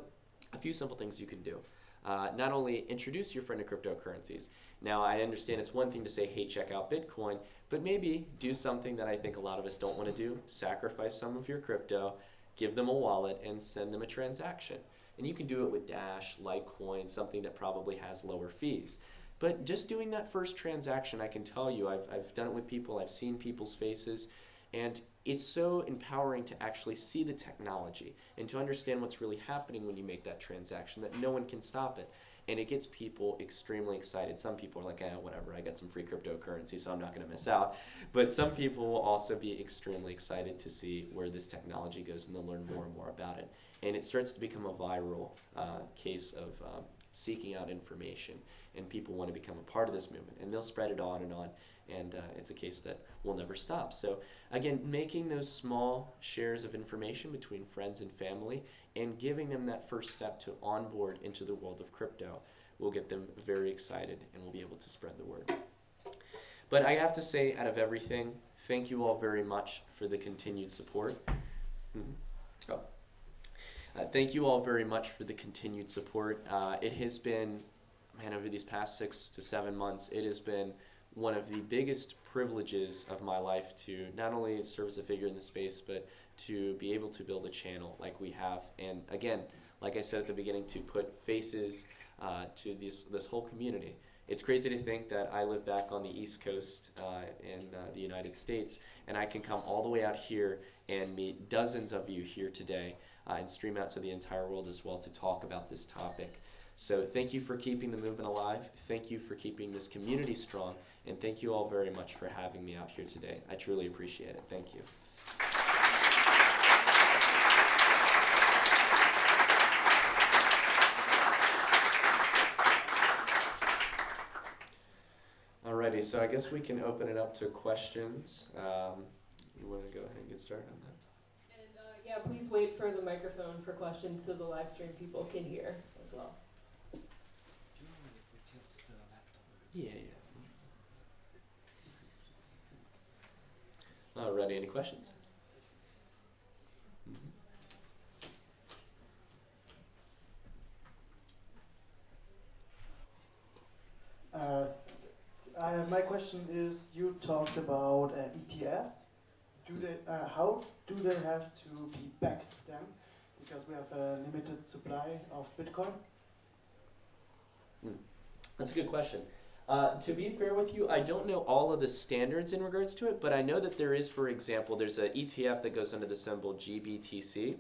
a few simple things you can do. Not only introduce your friend to cryptocurrencies. Now, I understand it's one thing to say, hey, check out Bitcoin, but maybe do something that I think a lot of us don't want to do. Sacrifice some of your crypto, give them a wallet, and send them a transaction. And you can do it with Dash, Litecoin, something that probably has lower fees. But just doing that first transaction, I can tell you, I've done it with people, I've seen people's faces, and it's so empowering to actually see the technology and to understand what's really happening when you make that transaction, that no one can stop it. And it gets people extremely excited. Some people are like, whatever, I got some free cryptocurrency, so I'm not going to miss out. But some people will also be extremely excited to see where this technology goes, and they'll learn more and more about it. And it starts to become a viral case of seeking out information, and people want to become a part of this movement, and they'll spread it on and on. And it's a case that will never stop. So again, making those small shares of information between friends and family and giving them that first step to onboard into the world of crypto will get them very excited and will be able to spread the word. But I have to say, out of everything, thank you all very much for the continued support. Thank you all very much for the continued support. It has been, over these past 6 to 7 months, it has been one of the biggest privileges of my life to not only serve as a figure in the space, but to be able to build a channel like we have. And again, like I said at the beginning, to put faces to this whole community. It's crazy to think that I live back on the East Coast in the United States, and I can come all the way out here and meet dozens of you here today and stream out to the entire world as well to talk about this topic. So thank you for keeping the movement alive. Thank you for keeping this community strong. And thank you all very much for having me out here today. I truly appreciate it. Thank you. Alrighty, so I guess we can open it up to questions. You want to go ahead and get started on that? And yeah, please wait for the microphone for questions so the live stream people can hear as well. Yeah. Alrighty, any questions? My question is, you talked about ETFs. How do they have to be backed then? Because we have a limited supply of Bitcoin. That's a good question. To be fair with you, I don't know all of the standards in regards to it, but I know that there is, for example, there's an ETF that goes under the symbol GBTC,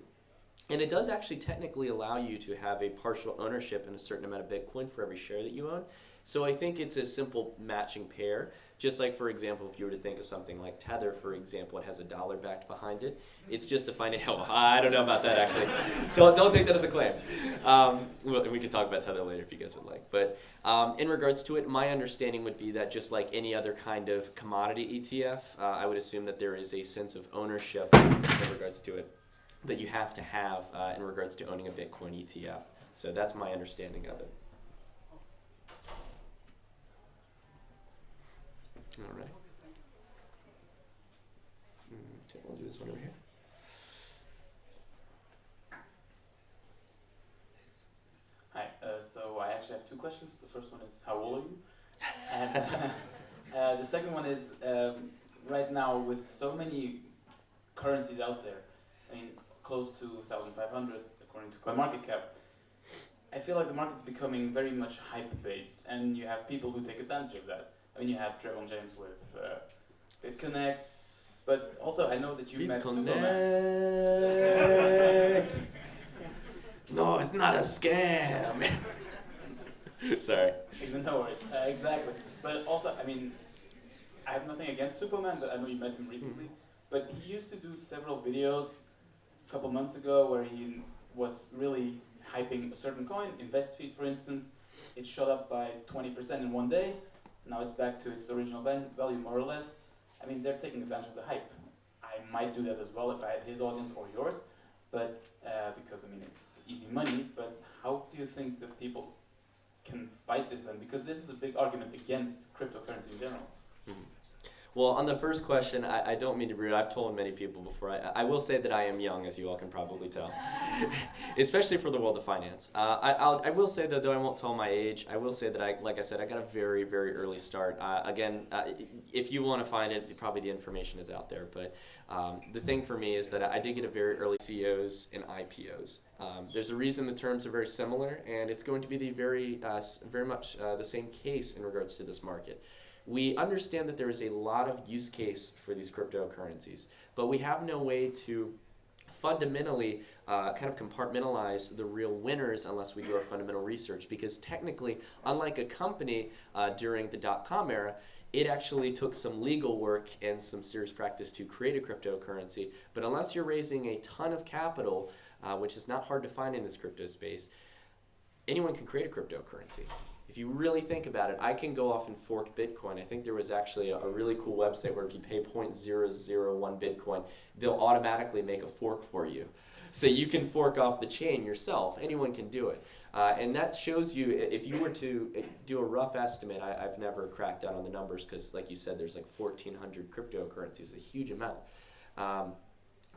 and it does actually technically allow you to have a partial ownership in a certain amount of Bitcoin for every share that you own. So I think it's a simple matching pair. Just like, for example, if you were to think of something like Tether, for example, it has a dollar backed behind it. It's just to find out. I don't know about that, actually. Don't take that as a claim. We can talk about Tether later if you guys would like. But in regards to it, my understanding would be that just like any other kind of commodity ETF, I would assume that there is a sense of ownership in regards to it that you have to have in regards to owning a Bitcoin ETF. So that's my understanding of it. All right. Okay, we'll do this one over here. Hi, so I actually have two questions. The first one is, how old are you? And the second one is, right now with so many currencies out there, I mean, close to 1,500 according to CoinMarketCap, I feel like the market's becoming very much hype-based, and you have people who take advantage of that. I mean, you have Trevon James with BitConnect, but also I know that you met Superman. No, it's not a scam. Sorry. No worries, exactly. But also, I mean, I have nothing against Superman, but I know you met him recently. But he used to do several videos a couple months ago where he was really hyping a certain coin, InvestFeed for instance. It shot up by 20% in one day. Now it's back to its original value, more or less. I mean, they're taking advantage of the hype. I might do that as well if I had his audience or yours, but because, I mean, it's easy money. But how do you think that people can fight this then? Because this is a big argument against cryptocurrency in general. Mm-hmm. Well, on the first question, I don't mean to be rude. I've told many people before. I will say that I am young, as you all can probably tell, especially for the world of finance. I will say, though I won't tell my age, I will say that, like I said, I got a very, very early start. Again, if you want to find it, probably the information is out there. But the thing for me is that I did get a very early COs and IPOs. There's a reason the terms are very similar, and it's going to be the very much the same case in regards to this market. We understand that there is a lot of use case for these cryptocurrencies, but we have no way to fundamentally kind of compartmentalize the real winners unless we do our fundamental research, because technically, unlike a company during the dot-com era, it actually took some legal work and some serious practice to create a cryptocurrency. But unless you're raising a ton of capital, which is not hard to find in this crypto space, anyone can create a cryptocurrency. If you really think about it, I can go off and fork Bitcoin. I think there was actually a really cool website where if you pay 0.001 Bitcoin, they'll automatically make a fork for you. So you can fork off the chain yourself. Anyone can do it. And that shows you, if you were to do a rough estimate, I've never cracked down on the numbers because, like you said, there's like 1,400 cryptocurrencies, a huge amount.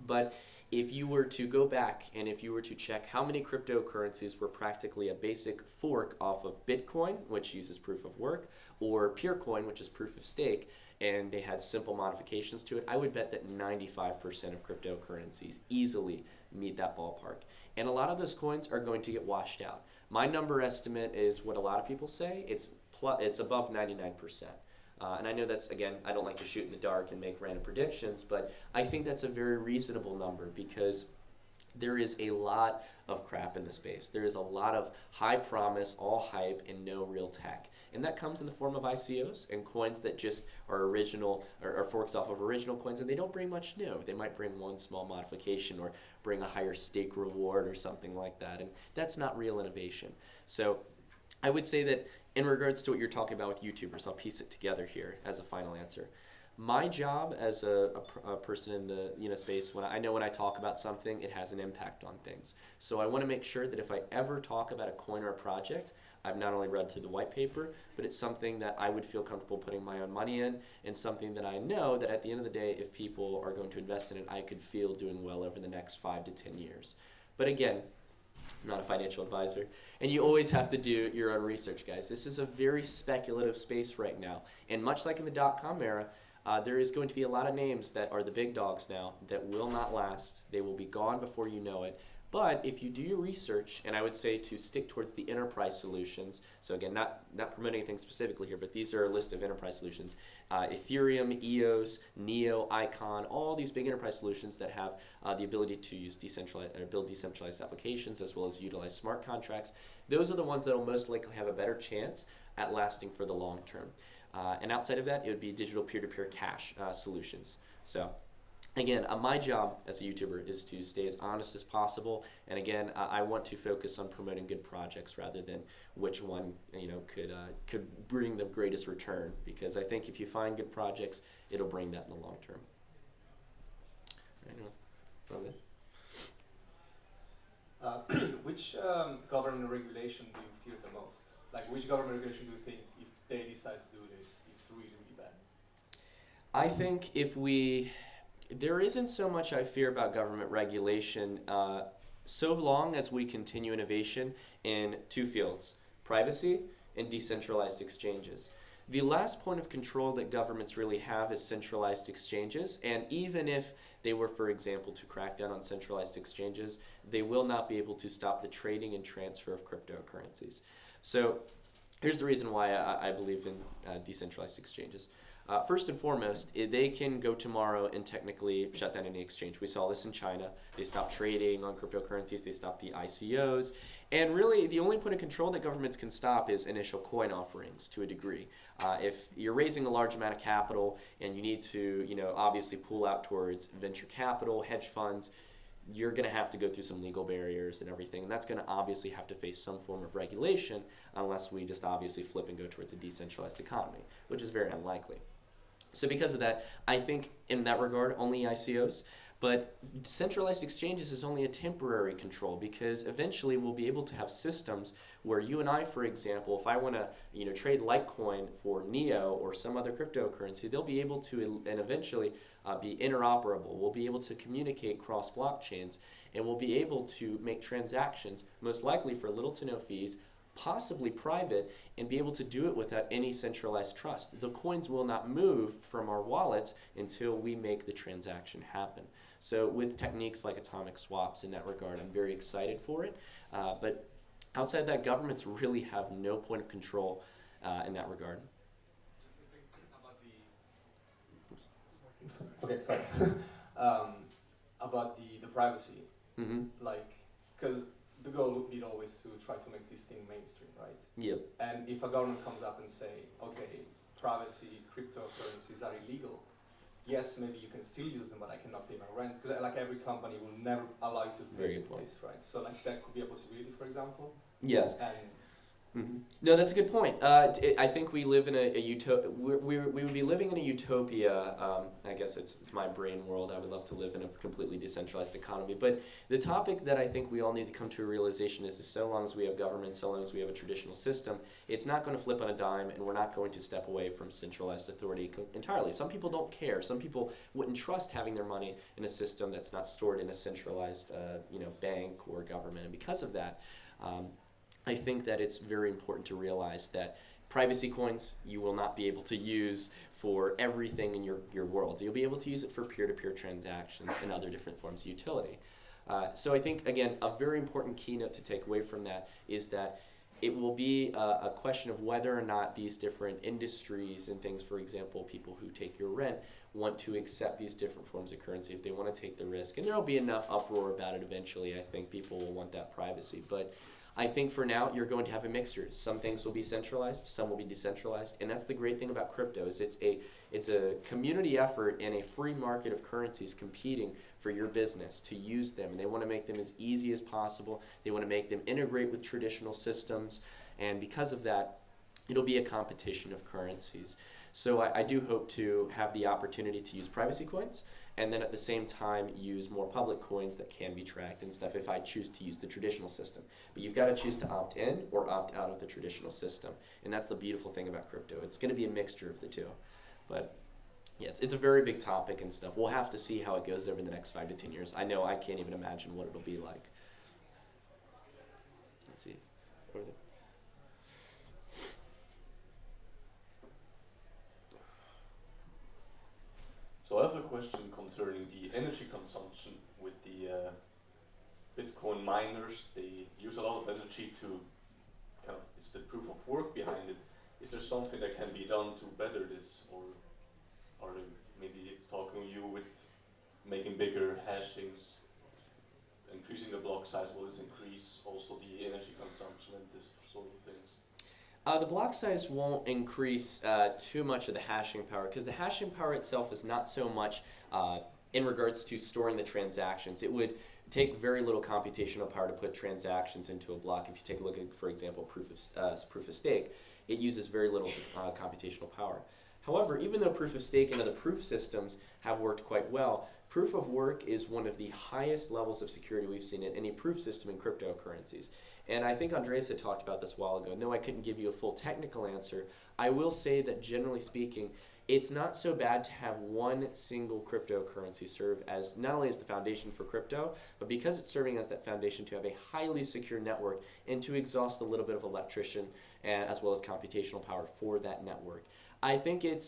But if you were to go back and if you were to check how many cryptocurrencies were practically a basic fork off of Bitcoin, which uses proof of work, or Purecoin, which is proof of stake, and they had simple modifications to it, I would bet that 95% of cryptocurrencies easily meet that ballpark. And a lot of those coins are going to get washed out. My number estimate is what a lot of people say. It's above 99%. And I know that's, again, I don't like to shoot in the dark and make random predictions, but I think that's a very reasonable number because there is a lot of crap in the space. There is a lot of high promise, all hype, and no real tech. And that comes in the form of ICOs and coins that just are original or forks off of original coins, and they don't bring much new. They might bring one small modification or bring a higher stake reward or something like that, and that's not real innovation. So I would say that in regards to what you're talking about with YouTubers, I'll piece it together here as a final answer. My job as a person in the space, when I talk about something, it has an impact on things. So I want to make sure that if I ever talk about a coin or a project, I've not only read through the white paper, but it's something that I would feel comfortable putting my own money in, and something that I know that at the end of the day, if people are going to invest in it, I could feel doing well over the next 5 to 10 years. But again, I'm not a financial advisor, and you always have to do your own research, guys. This is a very speculative space right now, and much like in the dot-com era, there is going to be a lot of names that are the big dogs now that will not last. They will be gone before you know it. But if you do your research, and I would say to stick towards the enterprise solutions, so again, not promoting anything specifically here, but these are a list of enterprise solutions. Ethereum, EOS, Neo, Icon, all these big enterprise solutions that have the ability to use build decentralized applications as well as utilize smart contracts. Those are the ones that will most likely have a better chance at lasting for the long term. And outside of that, it would be digital peer-to-peer cash solutions. So again, my job as a YouTuber is to stay as honest as possible, and again, I want to focus on promoting good projects rather than which one could bring the greatest return, because I think if you find good projects, it'll bring that in the long term. Which government regulation do you fear the most? Like, which government regulation do you think, if they decide to do this, it's really, really bad? I think there isn't so much I fear about government regulation so long as we continue innovation in two fields, privacy and decentralized exchanges. The last point of control that governments really have is centralized exchanges, and even if they were, for example, to crack down on centralized exchanges, they will not be able to stop the trading and transfer of cryptocurrencies. So here's the reason why I believe in decentralized exchanges. First and foremost, they can go tomorrow and technically shut down any exchange. We saw this in China. They stopped trading on cryptocurrencies. They stopped the ICOs. And really, the only point of control that governments can stop is initial coin offerings to a degree. If you're raising a large amount of capital and you need to, obviously pull out towards venture capital, hedge funds, you're going to have to go through some legal barriers and everything, and that's going to obviously have to face some form of regulation unless we just obviously flip and go towards a decentralized economy, which is very unlikely. So because of that, I think in that regard, only ICOs. But centralized exchanges is only a temporary control, because eventually we'll be able to have systems where you and I, for example, if I want to trade Litecoin for Neo or some other cryptocurrency, they'll be able to and eventually be interoperable. We'll be able to communicate cross blockchains, and we'll be able to make transactions, most likely for little to no fees, possibly private, and be able to do it without any centralized trust. The coins will not move from our wallets until we make the transaction happen. So with techniques like atomic swaps in that regard, I'm very excited for it. But outside that, governments really have no point of control in that regard. Just to think about okay, sorry. About the privacy, like, because the goal would be always to try to make this thing mainstream, right? Yep. And if a government comes up and say, okay, privacy, cryptocurrencies are illegal, yes, maybe you can still use them, but I cannot pay my rent, because like every company will never allow you to pay this, right? So like that could be a possibility, for example. Yes. And No, that's a good point. I think we live in a utopia. We would be living in a utopia. I guess it's my brain world. I would love to live in a completely decentralized economy. But the topic that I think we all need to come to a realization is so long as we have government, so long as we have a traditional system, it's not going to flip on a dime, and we're not going to step away from centralized authority entirely. Some people don't care. Some people wouldn't trust having their money in a system that's not stored in a centralized bank or government. And because of that, I think that it's very important to realize that privacy coins you will not be able to use for everything in your world. You'll be able to use it for peer-to-peer transactions and other different forms of utility. So I think, again, a very important keynote to take away from that is that it will be a question of whether or not these different industries and things, for example, people who take your rent, want to accept these different forms of currency if they want to take the risk. And there will be enough uproar about it eventually. I think people will want that privacy. But I think for now, you're going to have a mixture. Some things will be centralized, some will be decentralized, and that's the great thing about crypto is it's a community effort and a free market of currencies competing for your business to use them, and they want to make them as easy as possible. They want to make them integrate with traditional systems, and because of that, it'll be a competition of currencies. So I do hope to have the opportunity to use privacy coins, and then at the same time use more public coins that can be tracked and stuff if I choose to use the traditional system. But you've got to choose to opt in or opt out of the traditional system. And that's the beautiful thing about crypto. It's going to be a mixture of the two. But yeah, it's a very big topic and stuff. We'll have to see how it goes over the next 5 to 10 years. I know I can't even imagine what it'll be like. Let's see. Over there. So I have a question concerning the energy consumption with the Bitcoin miners. They use a lot of energy to kind of, it's the proof of work behind it. Is there something that can be done to better this, or are they maybe talking you with making bigger hashings, increasing the block size? Will this increase also the energy consumption and this sort of things? The block size won't increase too much of the hashing power, because the hashing power itself is not so much in regards to storing the transactions. It would take very little computational power to put transactions into a block. If you take a look at, for example, proof of stake, it uses very little computational power. However, even though proof of stake and other proof systems have worked quite well, proof of work is one of the highest levels of security we've seen in any proof system in cryptocurrencies. And I think Andreas had talked about this a while ago. No, I couldn't give you a full technical answer. I will say that generally speaking, it's not so bad to have one single cryptocurrency serve as not only as the foundation for crypto, but because it's serving as that foundation to have a highly secure network and to exhaust a little bit of electrician and as well as computational power for that network. I think it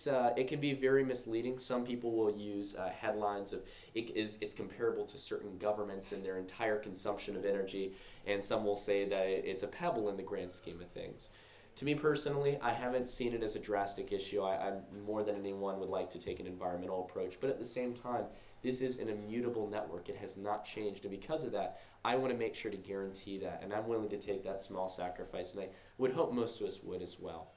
can be very misleading. Some people will use headlines of it's comparable to certain governments and their entire consumption of energy, and some will say that it's a pebble in the grand scheme of things. To me personally, I haven't seen it as a drastic issue. I more than anyone would like to take an environmental approach, but at the same time, this is an immutable network. It has not changed, and because of that, I want to make sure to guarantee that, and I'm willing to take that small sacrifice, and I would hope most of us would as well.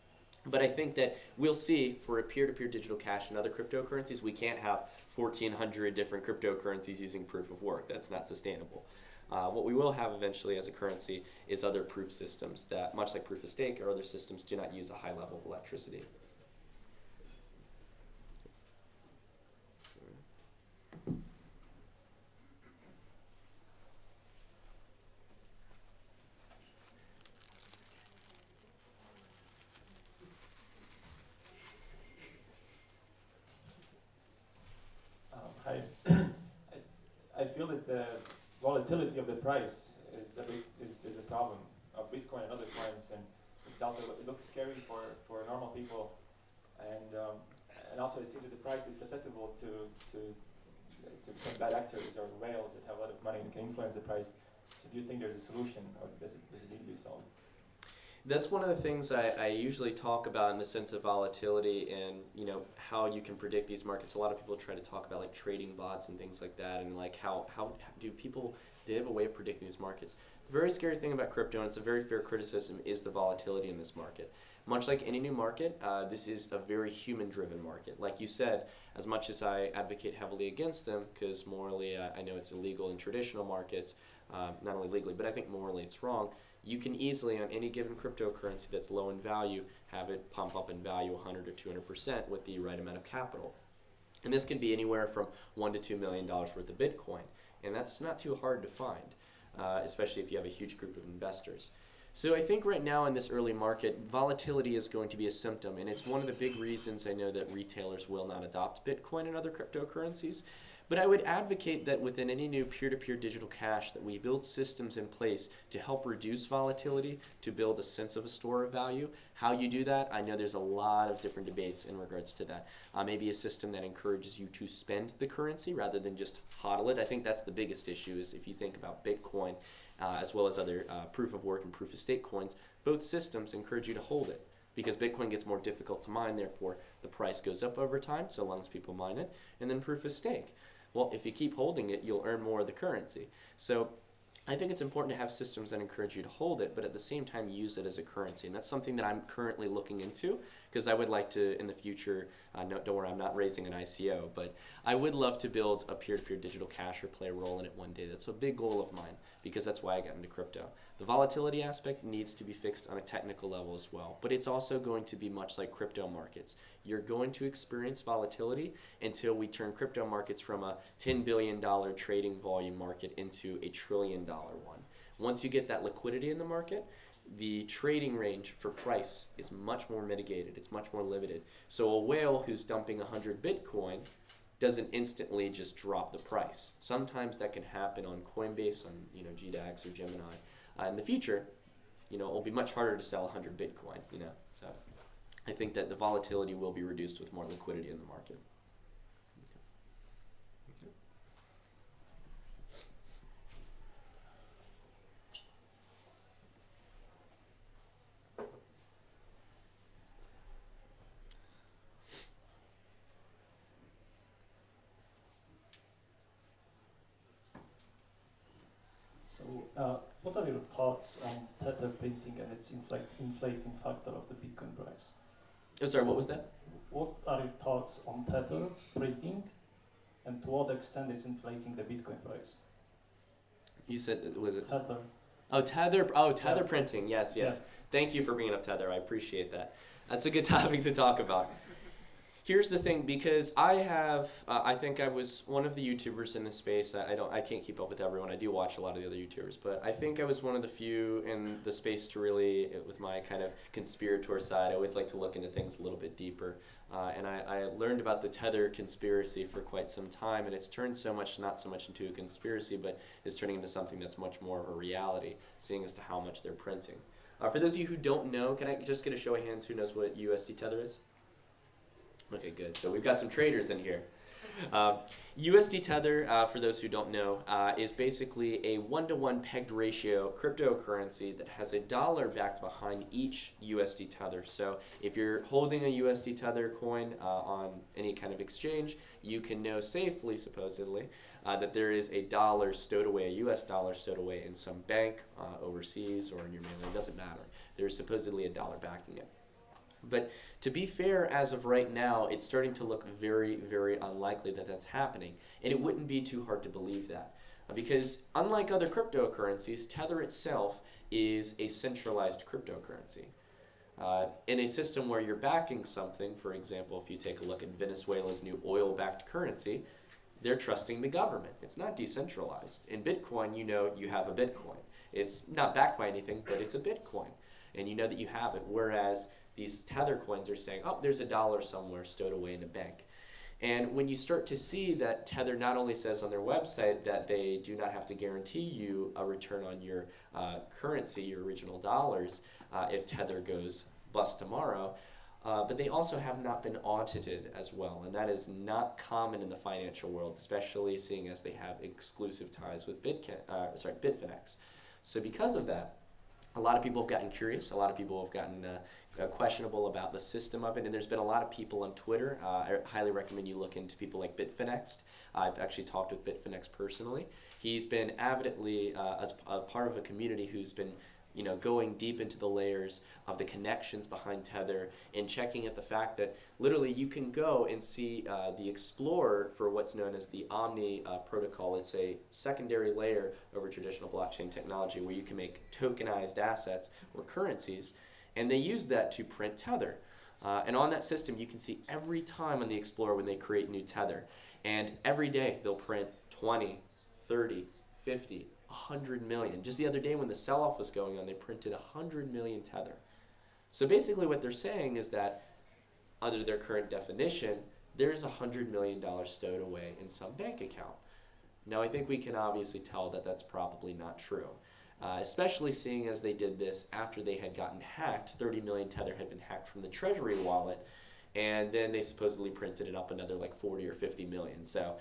But I think that we'll see for a peer-to-peer digital cash and other cryptocurrencies, we can't have 1,400 different cryptocurrencies using proof of work. That's not sustainable. What we will have eventually as a currency is other proof systems that, much like proof of stake or other systems, do not use a high level of electricity. Hi. I feel that the volatility of the price is a problem of Bitcoin and other coins, and it looks scary for normal people, and also it seems that the price is susceptible to some bad actors or whales that have a lot of money and can influence the price. So do you think there's a solution, or does it need to be solved? That's one of the things I usually talk about in the sense of volatility and how you can predict these markets. A lot of people try to talk about like trading bots and things like that, and like how do people, they have a way of predicting these markets. The very scary thing about crypto, and it's a very fair criticism, is the volatility in this market. Much like any new market, this is a very human-driven market. Like you said, as much as I advocate heavily against them, because morally I know it's illegal in traditional markets, not only legally, but I think morally it's wrong. You can easily, on any given cryptocurrency that's low in value, have it pump up in value 100 or 200% with the right amount of capital. And this can be anywhere from $1 to $2 million worth of Bitcoin. And that's not too hard to find, especially if you have a huge group of investors. So I think right now in this early market, volatility is going to be a symptom. And it's one of the big reasons I know that retailers will not adopt Bitcoin and other cryptocurrencies. But I would advocate that within any new peer-to-peer digital cash that we build systems in place to help reduce volatility, to build a sense of a store of value. How you do that, I know there's a lot of different debates in regards to that. Maybe a system that encourages you to spend the currency rather than just hodl it. I think that's the biggest issue, is if you think about Bitcoin as well as other proof of work and proof of stake coins, both systems encourage you to hold it. Because Bitcoin gets more difficult to mine, therefore the price goes up over time so long as people mine it. And then proof of stake. Well, if you keep holding it, you'll earn more of the currency. So I think it's important to have systems that encourage you to hold it, but at the same time use it as a currency. And that's something that I'm currently looking into because I would like to, in the future, no, don't worry, I'm not raising an ICO, but I would love to build a peer-to-peer digital cash or play a role in it one day. That's a big goal of mine, because that's why I got into crypto. The volatility aspect needs to be fixed on a technical level as well, but it's also going to be much like crypto markets. You're going to experience volatility until we turn crypto markets from a $10 billion trading volume market into a $1 trillion one. Once you get that liquidity in the market, the trading range for price is much more mitigated. It's much more limited. So a whale who's dumping 100 Bitcoin doesn't instantly just drop the price. Sometimes that can happen on Coinbase, on GDAX or Gemini. In the future, it'll be much harder to sell 100 Bitcoin. So I think that the volatility will be reduced with more liquidity in the market. So, what are your thoughts on tether printing and its inflating factor of the Bitcoin price? Oh, sorry, what was that? What are your thoughts on tether printing, and to what extent it's inflating the Bitcoin price? You said, was it? Tether. Oh, Tether. Oh, Tether Yeah. printing. Yes, yes. Yeah. Thank you for bringing up Tether. I appreciate that. That's a good topic to talk about. Here's the thing, because I think I was one of the YouTubers in this space. I can't keep up with everyone. I do watch a lot of the other YouTubers, but I think I was one of the few in the space to really, with my kind of conspirator side, I always like to look into things a little bit deeper. And I learned about the Tether conspiracy for quite some time, and it's turned not so much into a conspiracy, but is turning into something that's much more of a reality, seeing as to how much they're printing. For those of you who don't know, can I just get a show of hands who knows what USD Tether is? Okay, good. So we've got some traders in here. USD Tether, for those who don't know, is basically a 1-to-1 pegged ratio cryptocurrency that has a dollar backed behind each USD Tether. So if you're holding a USD Tether coin on any kind of exchange, you can know safely, supposedly, that there is a dollar stowed away, a US dollar stowed away in some bank overseas or in your mailer. It doesn't matter. There's supposedly a dollar backing it. But to be fair, as of right now, it's starting to look very, very unlikely that that's happening. And it wouldn't be too hard to believe that. Because unlike other cryptocurrencies, Tether itself is a centralized cryptocurrency. In a system where you're backing something, for example, if you take a look at Venezuela's new oil-backed currency, they're trusting the government. It's not decentralized. In Bitcoin, you have a Bitcoin. It's not backed by anything, but it's a Bitcoin. And you know that you have it. Whereas these Tether coins are saying, oh, there's a dollar somewhere stowed away in a bank. And when you start to see that Tether not only says on their website that they do not have to guarantee you a return on your currency, your original dollars, if Tether goes bust tomorrow, but they also have not been audited as well. And that is not common in the financial world, especially seeing as they have exclusive ties with Bitfinex. So because of that, a lot of people have gotten curious. A lot of people have gotten questionable about the system of it. And there's been a lot of people on Twitter. I highly recommend you look into people like Bitfinex. I've actually talked with Bitfinex personally. He's been avidly, as a part of a community who's been going deep into the layers of the connections behind Tether and checking at the fact that literally you can go and see the Explorer for what's known as the Omni protocol. It's a secondary layer over traditional blockchain technology where you can make tokenized assets or currencies, and they use that to print Tether. And on that system, you can see every time on the Explorer when they create new Tether. And every day they'll print 20, 30, 50, 100 million. Just the other day when the sell-off was going on, they printed 100 million Tether. So basically what they're saying is that under their current definition, there's $100 million stowed away in some bank account. Now I think we can obviously tell that that's probably not true, especially seeing as they did this after they had gotten hacked. 30 million Tether had been hacked from the Treasury wallet, and then they supposedly printed it up another like 40 or 50 million. So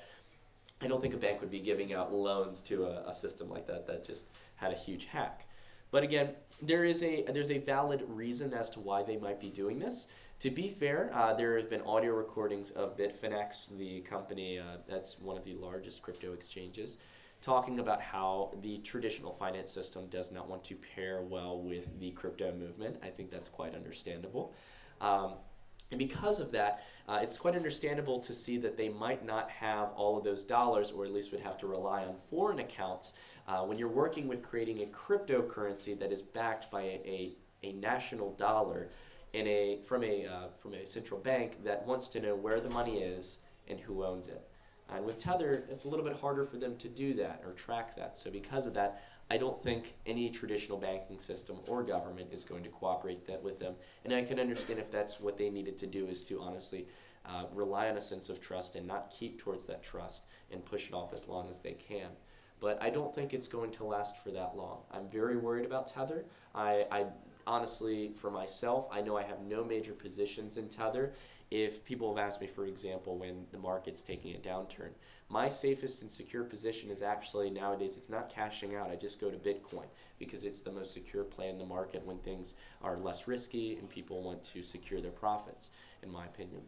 I don't think a bank would be giving out loans to a system like that just had a huge hack. But again, there's a valid reason as to why they might be doing this. To be fair, there have been audio recordings of Bitfinex, the company that's one of the largest crypto exchanges, talking about how the traditional finance system does not want to pair well with the crypto movement. I think that's quite understandable. And because of that, it's quite understandable to see that they might not have all of those dollars, or at least would have to rely on foreign accounts when you're working with creating a cryptocurrency that is backed by a national dollar and from a central bank that wants to know where the money is and who owns it. And with Tether, it's a little bit harder for them to do that or track that. So because of that, I don't think any traditional banking system or government is going to cooperate with them. And I can understand if that's what they needed to do, is to honestly rely on a sense of trust and not keep towards that trust and push it off as long as they can. But I don't think it's going to last for that long. I'm very worried about Tether. I honestly, for myself, I know I have no major positions in Tether. If people have asked me, for example, when the market's taking a downturn, my safest and secure position is actually nowadays, it's not cashing out. I just go to Bitcoin because it's the most secure play in the market when things are less risky and people want to secure their profits, in my opinion.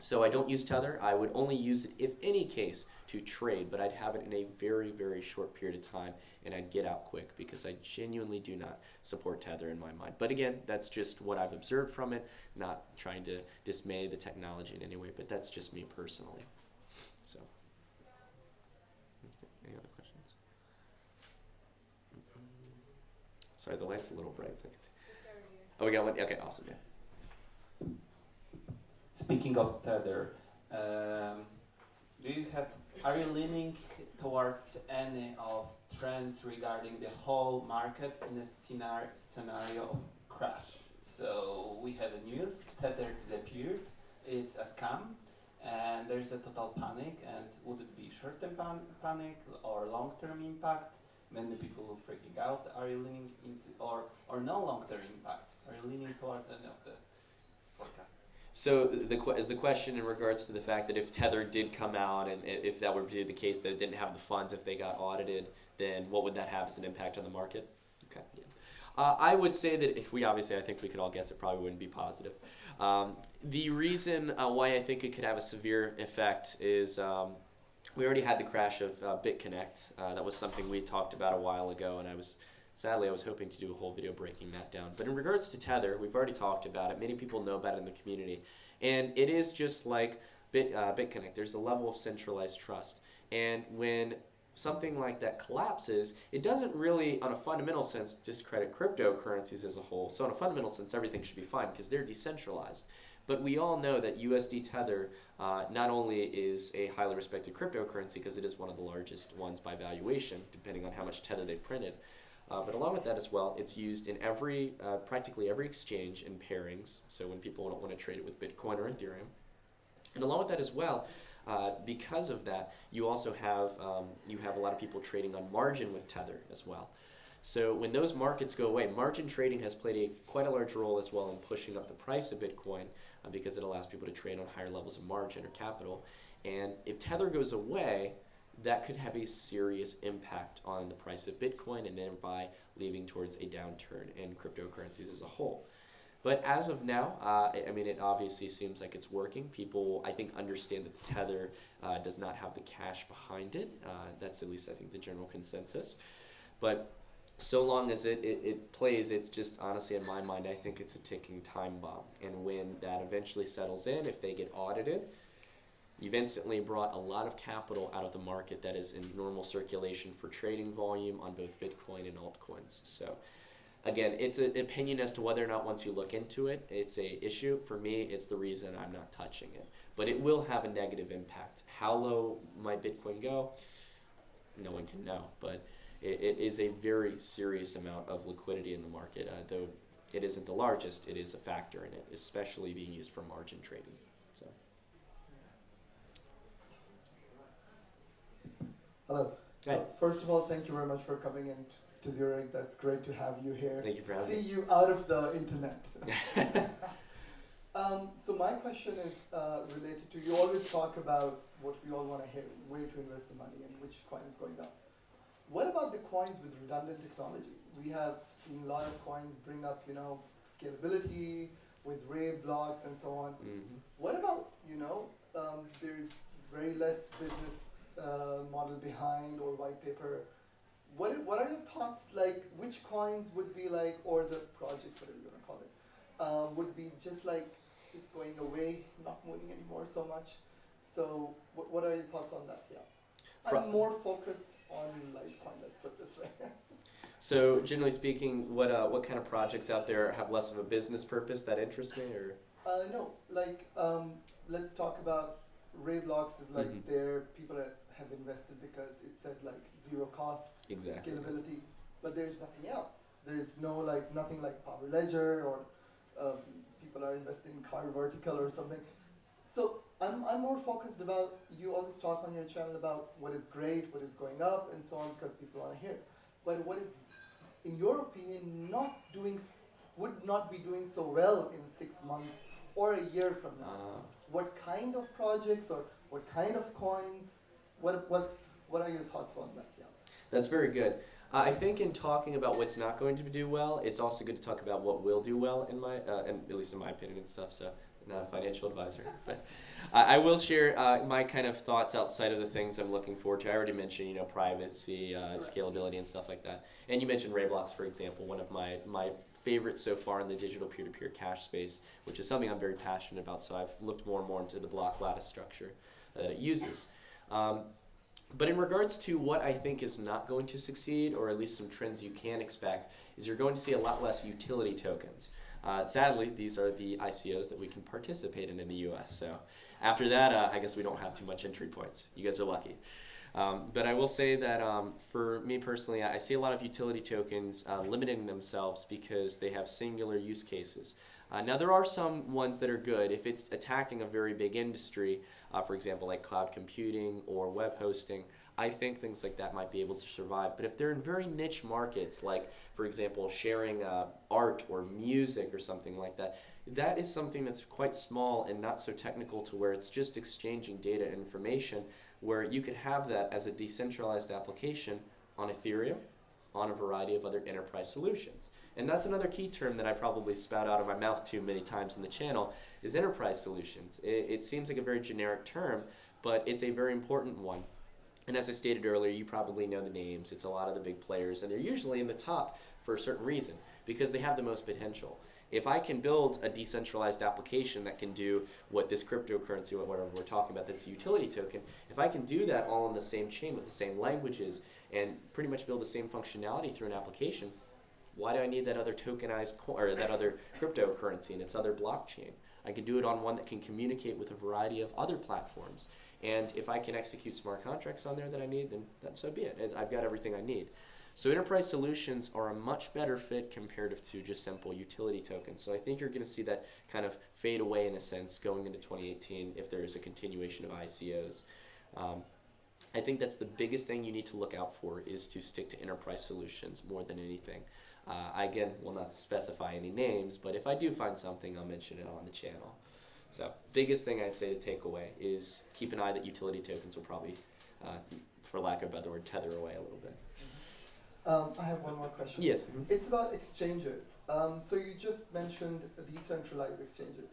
So I don't use Tether. I would only use it, if any case, to trade, but I'd have it in a very, very short period of time, and I'd get out quick because I genuinely do not support Tether in my mind. But again, that's just what I've observed from it, not trying to dismay the technology in any way, but that's just me personally. So, any other questions? Sorry, the light's a little bright, so I can see. Oh, we got one? Okay, awesome, yeah. Speaking of Tether, are you leaning towards any of trends regarding the whole market in a scenario of crash? So we have a news, Tether disappeared, it's a scam, and there's a total panic, and would it be short-term panic or long-term impact? Many people freaking out. Are you leaning into, or no long-term impact? Are you leaning towards any of the forecasts? So is the question in regards to the fact that if Tether did come out and if that were to be the case, that it didn't have the funds, if they got audited, then what would that have as an impact on the market? Okay. Yeah. I would say that if I think we could all guess it probably wouldn't be positive. The reason why I think it could have a severe effect is we already had the crash of BitConnect. That was something we talked about a while ago, and I was hoping to do a whole video breaking that down. But in regards to Tether, we've already talked about it. Many people know about it in the community. And it is just like BitConnect. There's a level of centralized trust. And when something like that collapses, it doesn't really, on a fundamental sense, discredit cryptocurrencies as a whole. So in a fundamental sense, everything should be fine because they're decentralized. But we all know that USD Tether not only is a highly respected cryptocurrency because it is one of the largest ones by valuation, depending on how much Tether they've printed, but along with that as well, it's used in practically every exchange in pairings. So when people don't want to trade it with Bitcoin or Ethereum, and along with that as well, because of that, you also have a lot of people trading on margin with Tether as well. So when those markets go away, margin trading has played quite a large role as well in pushing up the price of Bitcoin because it allows people to trade on higher levels of margin or capital. And if Tether goes away, that could have a serious impact on the price of Bitcoin and thereby leading towards a downturn in cryptocurrencies as a whole. But as of now, it obviously seems like it's working. People, I think, understand that the Tether does not have the cash behind it. That's at least, I think, the general consensus. But so long as it plays, it's just, honestly, in my mind, I think it's a ticking time bomb. And when that eventually settles in, if they get audited, you've instantly brought a lot of capital out of the market that is in normal circulation for trading volume on both Bitcoin and altcoins. So again, it's an opinion as to whether or not once you look into it, it's a issue. For me, it's the reason I'm not touching it. But it will have a negative impact. How low might Bitcoin go? No one can know. But it is a very serious amount of liquidity in the market. Though it isn't the largest, it is a factor in it, especially being used for margin trading. So. Hello. So first of all, thank you very much for coming in to Zurich. That's great to have you here. Thank you for having me. See you out of the internet. So my question is related to, you always talk about what we all want to hear, where to invest the money and which coin is going up. What about the coins with redundant technology? We have seen a lot of coins bring up, scalability with Ray blocks and so on. Mm-hmm. What about, there's very less business model behind or white paper. What are your thoughts, like which coins would be like, or the projects, whatever you want to call it, would be just like just going away, not moving anymore so much. So what are your thoughts on that? Yeah, I'm more focused on Litecoin. Let's put it this way. So generally speaking, what kind of projects out there have less of a business purpose that interest me, or? No, let's talk about Rayblocks is like there people have invested because it said like zero cost, Exactly. scalability, but there's nothing else. There's no nothing like Power Ledger or people are investing in Car Vertical or something. So I'm more focused about, you always talk on your channel about what is great, what is going up and so on because people want to hear. But what is, in your opinion, would not be doing so well in 6 months or a year from now? What kind of projects or what kind of coins? What are your thoughts on that? Yeah. That's very good. I think in talking about what's not going to do well, it's also good to talk about what will do well in my, at least in my opinion and stuff. So I'm not a financial advisor, but I will share my kind of thoughts outside of the things I'm looking forward to. I already mentioned, privacy, scalability, and stuff like that. And you mentioned Rayblocks, for example, one of my favorites so far in the digital peer-to-peer cash space, which is something I'm very passionate about. So I've looked more and more into the block lattice structure that it uses. But in regards to what I think is not going to succeed, or at least some trends you can expect, is you're going to see a lot less utility tokens. Sadly, these are the ICOs that we can participate in the US. So after that, I guess we don't have too much entry points. You guys are lucky. But I will say that for me personally, I see a lot of utility tokens limiting themselves because they have singular use cases. Now there are some ones that are good if it's attacking a very big industry, for example like cloud computing or web hosting. I think things like that might be able to survive. But if they're in very niche markets, like for example sharing art or music or something like that, that is something that's quite small and not so technical to where it's just exchanging data and information, where you could have that as a decentralized application on Ethereum, on a variety of other enterprise solutions. And that's another key term that I probably spout out of my mouth too many times in the channel, is enterprise solutions. It seems like a very generic term, but it's a very important one. And as I stated earlier, you probably know the names. It's a lot of the big players, and they're usually in the top for a certain reason, because they have the most potential. If I can build a decentralized application that can do what this cryptocurrency, whatever we're talking about, that's a utility token, if I can do that all in the same chain with the same languages and pretty much build the same functionality through an application, why do I need that other tokenized or that other cryptocurrency and its other blockchain? I can do it on one that can communicate with a variety of other platforms. And if I can execute smart contracts on there that I need, then so be it. I've got everything I need. So enterprise solutions are a much better fit comparative to just simple utility tokens. So I think you're going to see that kind of fade away in a sense going into 2018 if there is a continuation of ICOs. I think that's the biggest thing you need to look out for, is to stick to enterprise solutions more than anything. I again will not specify any names, but if I do find something, I'll mention it on the channel. So biggest thing I'd say to take away is keep an eye that utility tokens will probably, for lack of a better word, tether away a little bit. I have one more question. Yes. It's about exchanges. So you just mentioned decentralized exchanges.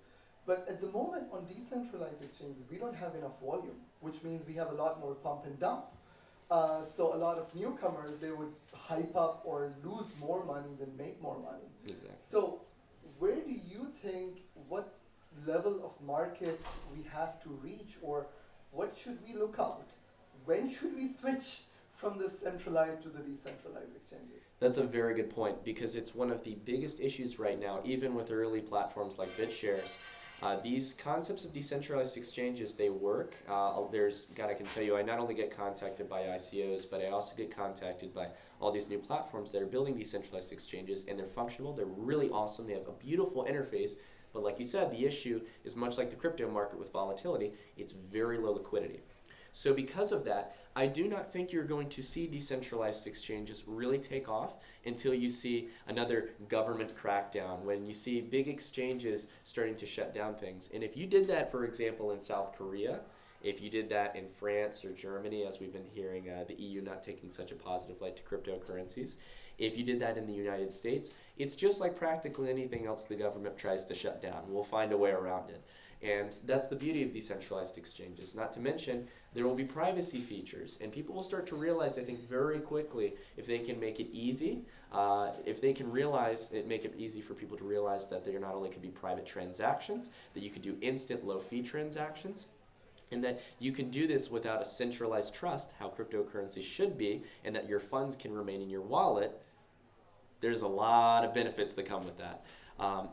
But at the moment on decentralized exchanges, we don't have enough volume, which means we have a lot more pump and dump. So a lot of newcomers, they would hype up or lose more money than make more money. Exactly. So where do you think, what level of market we have to reach, or what should we look out? When should we switch from the centralized to the decentralized exchanges? That's a very good point, because it's one of the biggest issues right now, even with early platforms like BitShares. These concepts of decentralized exchanges, they work. I can tell you, I not only get contacted by ICOs, but I also get contacted by all these new platforms that are building decentralized exchanges, and they're functional, they're really awesome, they have a beautiful interface, but like you said, the issue is much like the crypto market with volatility, it's very low liquidity. So because of that, I do not think you're going to see decentralized exchanges really take off until you see another government crackdown, when you see big exchanges starting to shut down things. And if you did that, for example, in South Korea, if you did that in France or Germany, as we've been hearing the EU not taking such a positive light to cryptocurrencies, if you did that in the United States, it's just like practically anything else the government tries to shut down. We'll find a way around it. And that's the beauty of decentralized exchanges. Not to mention, there will be privacy features, and people will start to realize, I think, very quickly, if they can make it easy, if they can make it easy for people to realize that there not only can be private transactions, that you can do instant low-fee transactions, and that you can do this without a centralized trust, how cryptocurrency should be, and that your funds can remain in your wallet. There's a lot of benefits that come with that.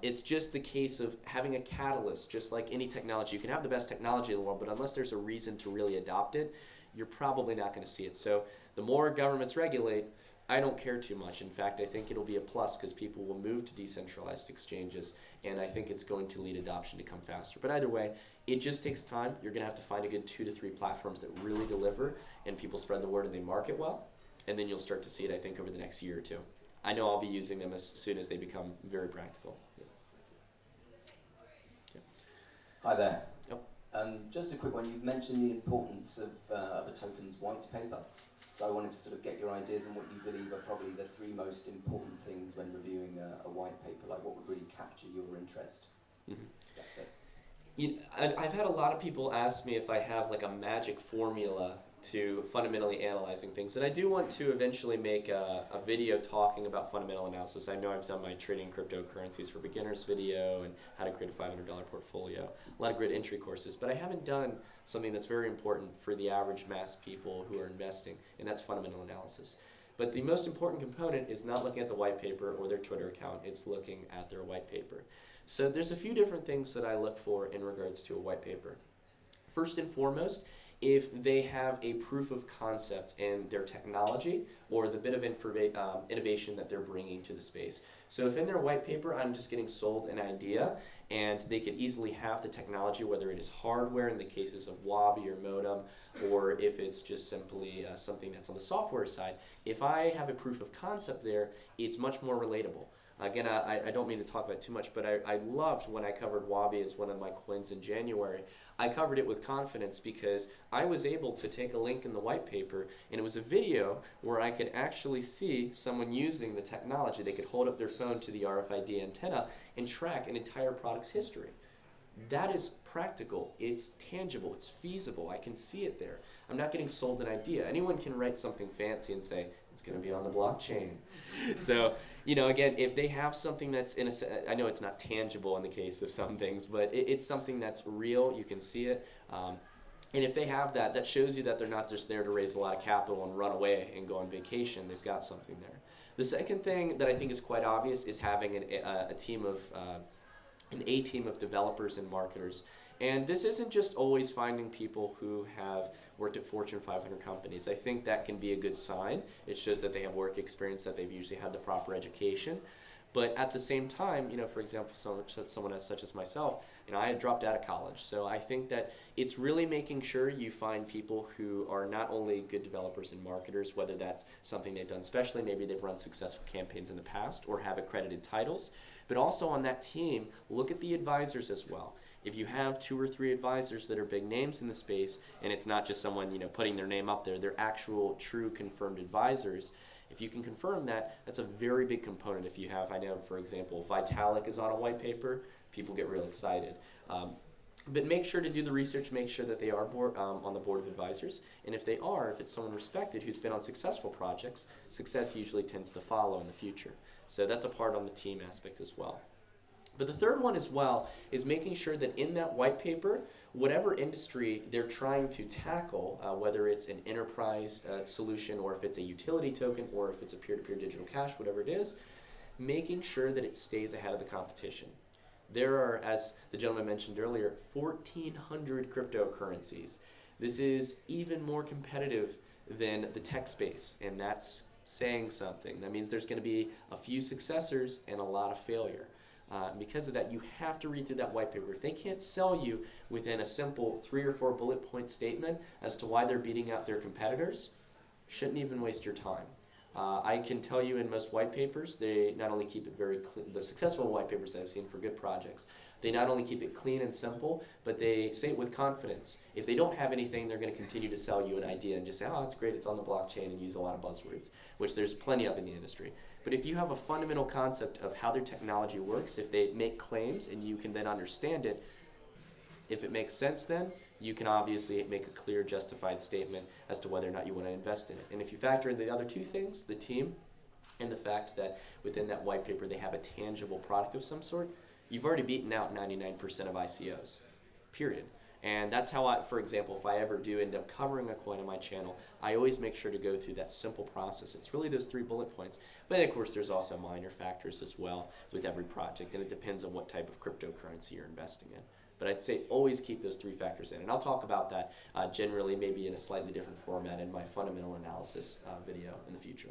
It's just the case of having a catalyst, just like any technology. You can have the best technology in the world, but unless there's a reason to really adopt it, you're probably not going to see it. So the more governments regulate, I don't care too much. In fact, I think it'll be a plus because people will move to decentralized exchanges, and I think it's going to lead adoption to come faster. But either way, it just takes time. You're going to have to find a good 2 to 3 platforms that really deliver, and people spread the word and they market well, and then you'll start to see it, I think, over the next year or two. I know I'll be using them as soon as they become very practical. Yeah. Hi there. Yep. Just a quick one. You've mentioned the importance of a token's white paper. So I wanted to sort of get your ideas on what you believe are probably the 3 most important things when reviewing a white paper, like what would really capture your interest. Mm-hmm. That's it. I've had a lot of people ask me if I have like a magic formula to fundamentally analyzing things, and I do want to eventually make a video talking about fundamental analysis. I know I've done my trading cryptocurrencies for beginners video and how to create a $500 portfolio, a lot of great entry courses, but I haven't done something that's very important for the average mass people who are investing, and that's fundamental analysis. But the most important component is not looking at the white paper or their Twitter account, it's looking at their white paper. So there's a few different things that I look for in regards to a white paper. First and foremost, if they have a proof of concept in their technology or the bit of innovation that they're bringing to the space. So if in their white paper I'm just getting sold an idea and they could easily have the technology, whether it is hardware in the cases of Wabi or modem, or if it's just simply something that's on the software side, if I have a proof of concept there, it's much more relatable. Again, I don't mean to talk about it too much, but I loved when I covered Wabi as one of my coins in January. I covered it with confidence because I was able to take a link in the white paper, and it was a video where I could actually see someone using the technology. They could hold up their phone to the RFID antenna and track an entire product's history. That is practical, it's tangible, it's feasible, I can see it there. I'm not getting sold an idea. Anyone can write something fancy and say, it's going to be on the blockchain. So, you know, again, if they have something that's I know it's not tangible in the case of some things, but it's something that's real, you can see it. And if they have that, that shows you that they're not just there to raise a lot of capital and run away and go on vacation. They've got something there. The second thing that I think is quite obvious is having a team of developers and marketers. And this isn't just always finding people who have worked at Fortune 500 companies. I think that can be a good sign. It shows that they have work experience, that they've usually had the proper education. But at the same time, you know, for example, someone such as myself, you know, I had dropped out of college. So I think that it's really making sure you find people who are not only good developers and marketers, whether that's something they've done, especially maybe they've run successful campaigns in the past or have accredited titles, but also on that team, look at the advisors as well. If you have 2 or 3 advisors that are big names in the space, and it's not just someone, you know, putting their name up there, they're actual, true, confirmed advisors. If you can confirm that, that's a very big component. If you have, I know, for example, Vitalik is on a white paper, people get real excited. But make sure to do the research, make sure that they are on the board of advisors. And if they are, if it's someone respected who's been on successful projects, success usually tends to follow in the future. So that's a part on the team aspect as well. But the third one as well is making sure that in that white paper, whatever industry they're trying to tackle, whether it's an enterprise solution or if it's a utility token or if it's a peer-to-peer digital cash, whatever it is, making sure that it stays ahead of the competition. There are, as the gentleman mentioned earlier, 1,400 cryptocurrencies. This is even more competitive than the tech space, and that's saying something. That means there's going to be a few successors and a lot of failure. Because of that, you have to read through that white paper. If they can't sell you within a simple 3 or 4 bullet point statement as to why they're beating out their competitors, shouldn't even waste your time. I can tell you in most white papers, they not only keep it very clean, the successful white papers that I've seen for good projects, they not only keep it clean and simple, but they say it with confidence. If they don't have anything, they're going to continue to sell you an idea and just say, oh, it's great, it's on the blockchain, and use a lot of buzzwords, which there's plenty of in the industry. But if you have a fundamental concept of how their technology works, if they make claims and you can then understand it, If it makes sense, then you can obviously make a clear, justified statement as to whether or not you want to invest in it. And if you factor in the other two things, the team and the fact that within that white paper they have a tangible product of some sort, you've already beaten out 99% of ICOs, period. And that's how I, for example, if I ever do end up covering a coin on my channel, I always make sure to go through that simple process. It's really those 3 bullet points. But of course, there's also minor factors as well with every project, and it depends on what type of cryptocurrency you're investing in. But I'd say always keep those 3 factors in. And I'll talk about that generally maybe in a slightly different format in my fundamental analysis video in the future.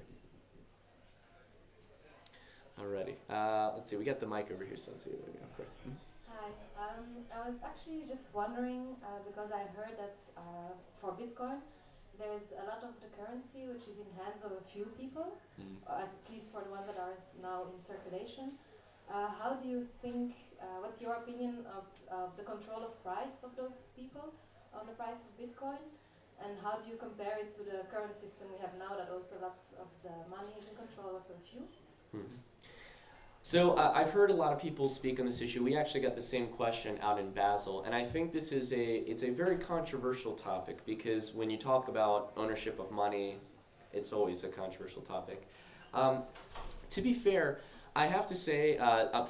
Alrighty, let's see, we got the mic over here, so let's see what we got. Quick. Hi, I was actually just wondering, because I heard that for Bitcoin, there is a lot of the currency which is in hands of a few people, at least for the ones that are now in circulation. How do you think, what's your opinion of the control of price of those people on the price of Bitcoin? And how do you compare it to the current system we have now that also lots of the money is in control of a few? So I've heard a lot of people speak on this issue. We actually got the same question out in Basel, and I think this is it's a very controversial topic because when you talk about ownership of money, it's always a controversial topic. To be fair, I have to say,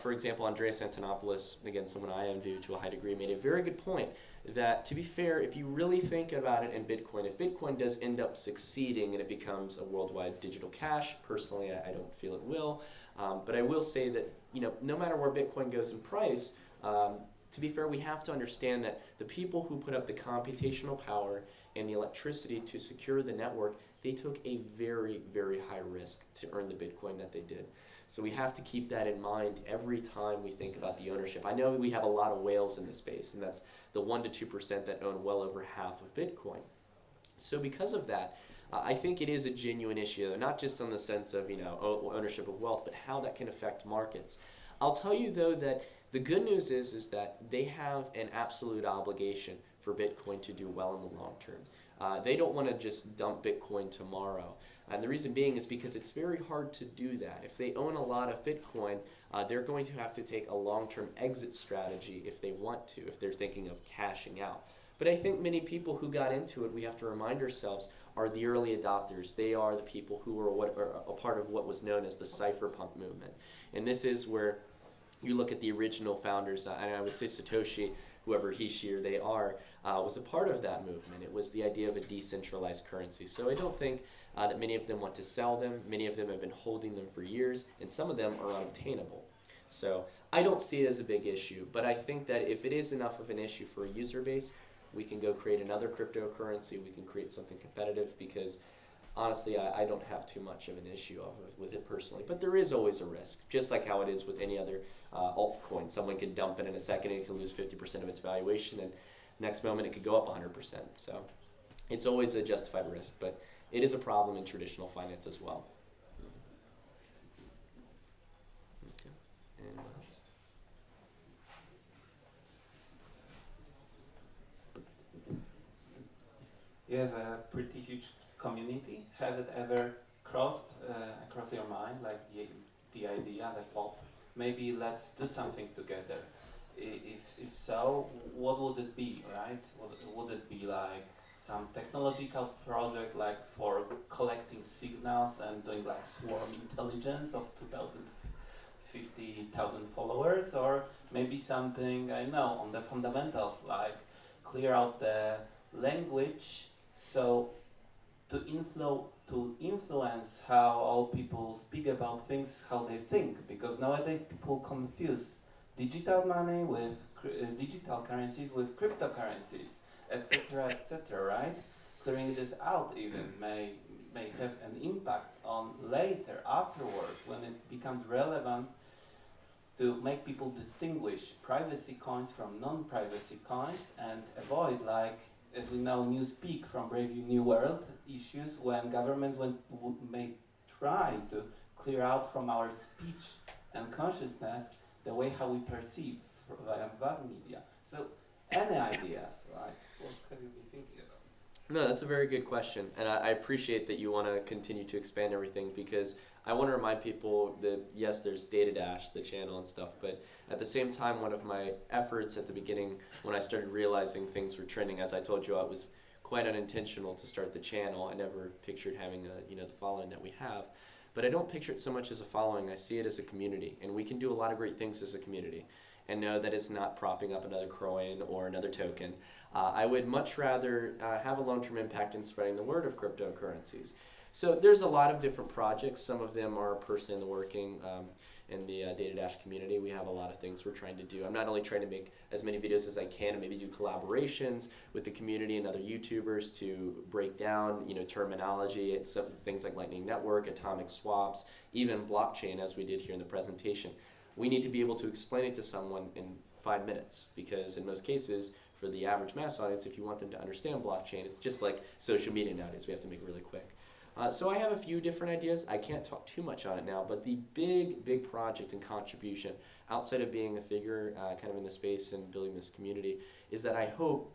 for example, Andreas Antonopoulos, again, someone I envy to a high degree, made a very good point that, to be fair, if you really think about it in Bitcoin, if Bitcoin does end up succeeding and it becomes a worldwide digital cash, personally, I don't feel it will. But I will say that, no matter where Bitcoin goes in price, to be fair, we have to understand that the people who put up the computational power and the electricity to secure the network, they took a very, very high risk to earn the Bitcoin that they did. So we have to keep that in mind every time we think about the ownership. I know we have a lot of whales in the space, and that's the 1% to 2% that own well over half of Bitcoin. So because of that, I think it is a genuine issue, not just in the sense of ownership of wealth, but how that can affect markets. I'll tell you though that the good news is that they have an absolute obligation for Bitcoin to do well in the long term. They don't want to just dump Bitcoin tomorrow. And the reason being is because it's very hard to do that. If they own a lot of Bitcoin, they're going to have to take a long-term exit strategy if they want to, if they're thinking of cashing out. But I think many people who got into it, we have to remind ourselves, are the early adopters. They are the people who are a part of what was known as the cypherpunk movement. And this is where you look at the original founders, and I would say Satoshi, whoever he, she, or they are, was a part of that movement. It was the idea of a decentralized currency. So I don't think that many of them want to sell them. Many of them have been holding them for years, and some of them are unobtainable. So I don't see it as a big issue, but I think that if it is enough of an issue for a user base, we can go create another cryptocurrency, we can create something competitive, because honestly, I don't have too much of an issue with it personally. But there is always a risk, just like how it is with any other altcoin. Someone can dump it in a second and it can lose 50% of its valuation, and next moment it could go up 100%. So it's always a justified risk, but it is a problem in traditional finance as well. Okay. And what else? You have a pretty huge community. Has it ever crossed across your mind, like the idea, the thought, maybe let's do something together? If so, what would it be, right? Would it be like some technological project, like for collecting signals and doing like swarm intelligence of 50,000 followers, or maybe something, I don't know, on the fundamentals, like clear out the language, so to influence how all people speak about things, how they think, because nowadays people confuse digital money with digital currencies with cryptocurrencies, etc., right? Clearing this out even may have an impact on later, afterwards, when it becomes relevant to make people distinguish privacy coins from non-privacy coins and avoid, like, as we know, Newspeak from Brave New World issues when governments may try to clear out from our speech and consciousness the way how we perceive via mass media. So, any ideas, like, what have you been thinking about? No, that's a very good question, and I appreciate that you want to continue to expand everything, because I want to remind people that yes, there's Data Dash, the channel and stuff, but at the same time, one of my efforts at the beginning when I started realizing things were trending, as I told you, I was quite unintentional to start the channel. I never pictured having the following that we have. But I don't picture it so much as a following, I see it as a community, and we can do a lot of great things as a community. And no, that is not propping up another coin or another token. I would much rather have a long-term impact in spreading the word of cryptocurrencies. So there's a lot of different projects. Some of them are personally in the working in the Data Dash community. We have a lot of things we're trying to do. I'm not only trying to make as many videos as I can and maybe do collaborations with the community and other YouTubers to break down terminology, some things like Lightning Network, atomic swaps, even blockchain as we did here in the presentation. We need to be able to explain it to someone in 5 minutes, because in most cases, for the average mass audience, if you want them to understand blockchain, it's just like social media nowadays. We have to make it really quick. So I have a few different ideas. I can't talk too much on it now, but the big project and contribution outside of being a figure kind of in the space and building this community is that I hope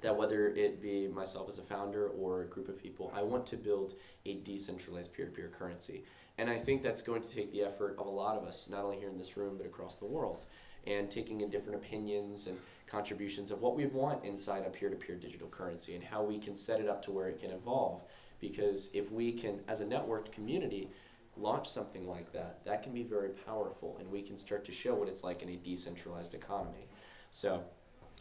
that whether it be myself as a founder or a group of people, I want to build a decentralized peer-to-peer currency. And I think that's going to take the effort of a lot of us, not only here in this room, but across the world, and taking in different opinions and contributions of what we want inside a peer-to-peer digital currency and how we can set it up to where it can evolve. Because if we can, as a networked community, launch something like that, that can be very powerful, and we can start to show what it's like in a decentralized economy. So,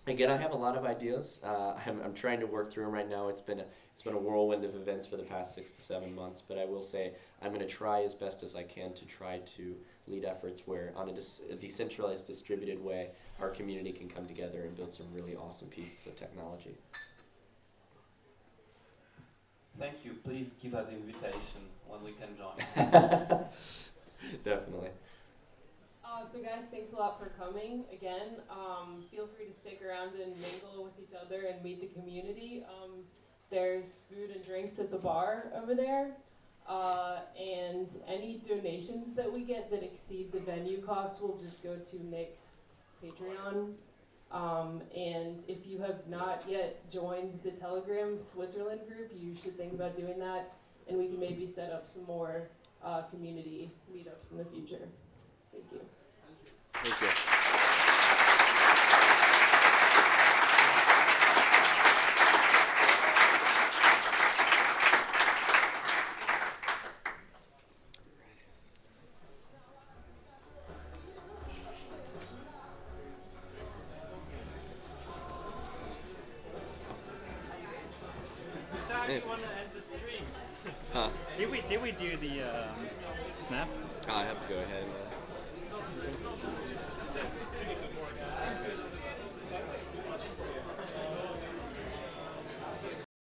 again, I have a lot of ideas. I'm trying to work through them right now. It's been a whirlwind of events for the past 6 to 7 months, but I will say I'm going to try as best as I can to try to lead efforts where, on a decentralized, distributed way, our community can come together and build some really awesome pieces of technology. Thank you. Please give us invitation when we can join. Definitely. So guys, thanks a lot for coming again. Feel free to stick around and mingle with each other and meet the community. There's food and drinks at the bar over there. And any donations that we get that exceed the venue cost will just go to Nick's Patreon. And if you have not yet joined the Telegram Switzerland group, you should think about doing that, and we can maybe set up some more community meetups in the future. Thank you. Thank you. I want to end the stream. Huh? Did we do the snap? I have to go ahead.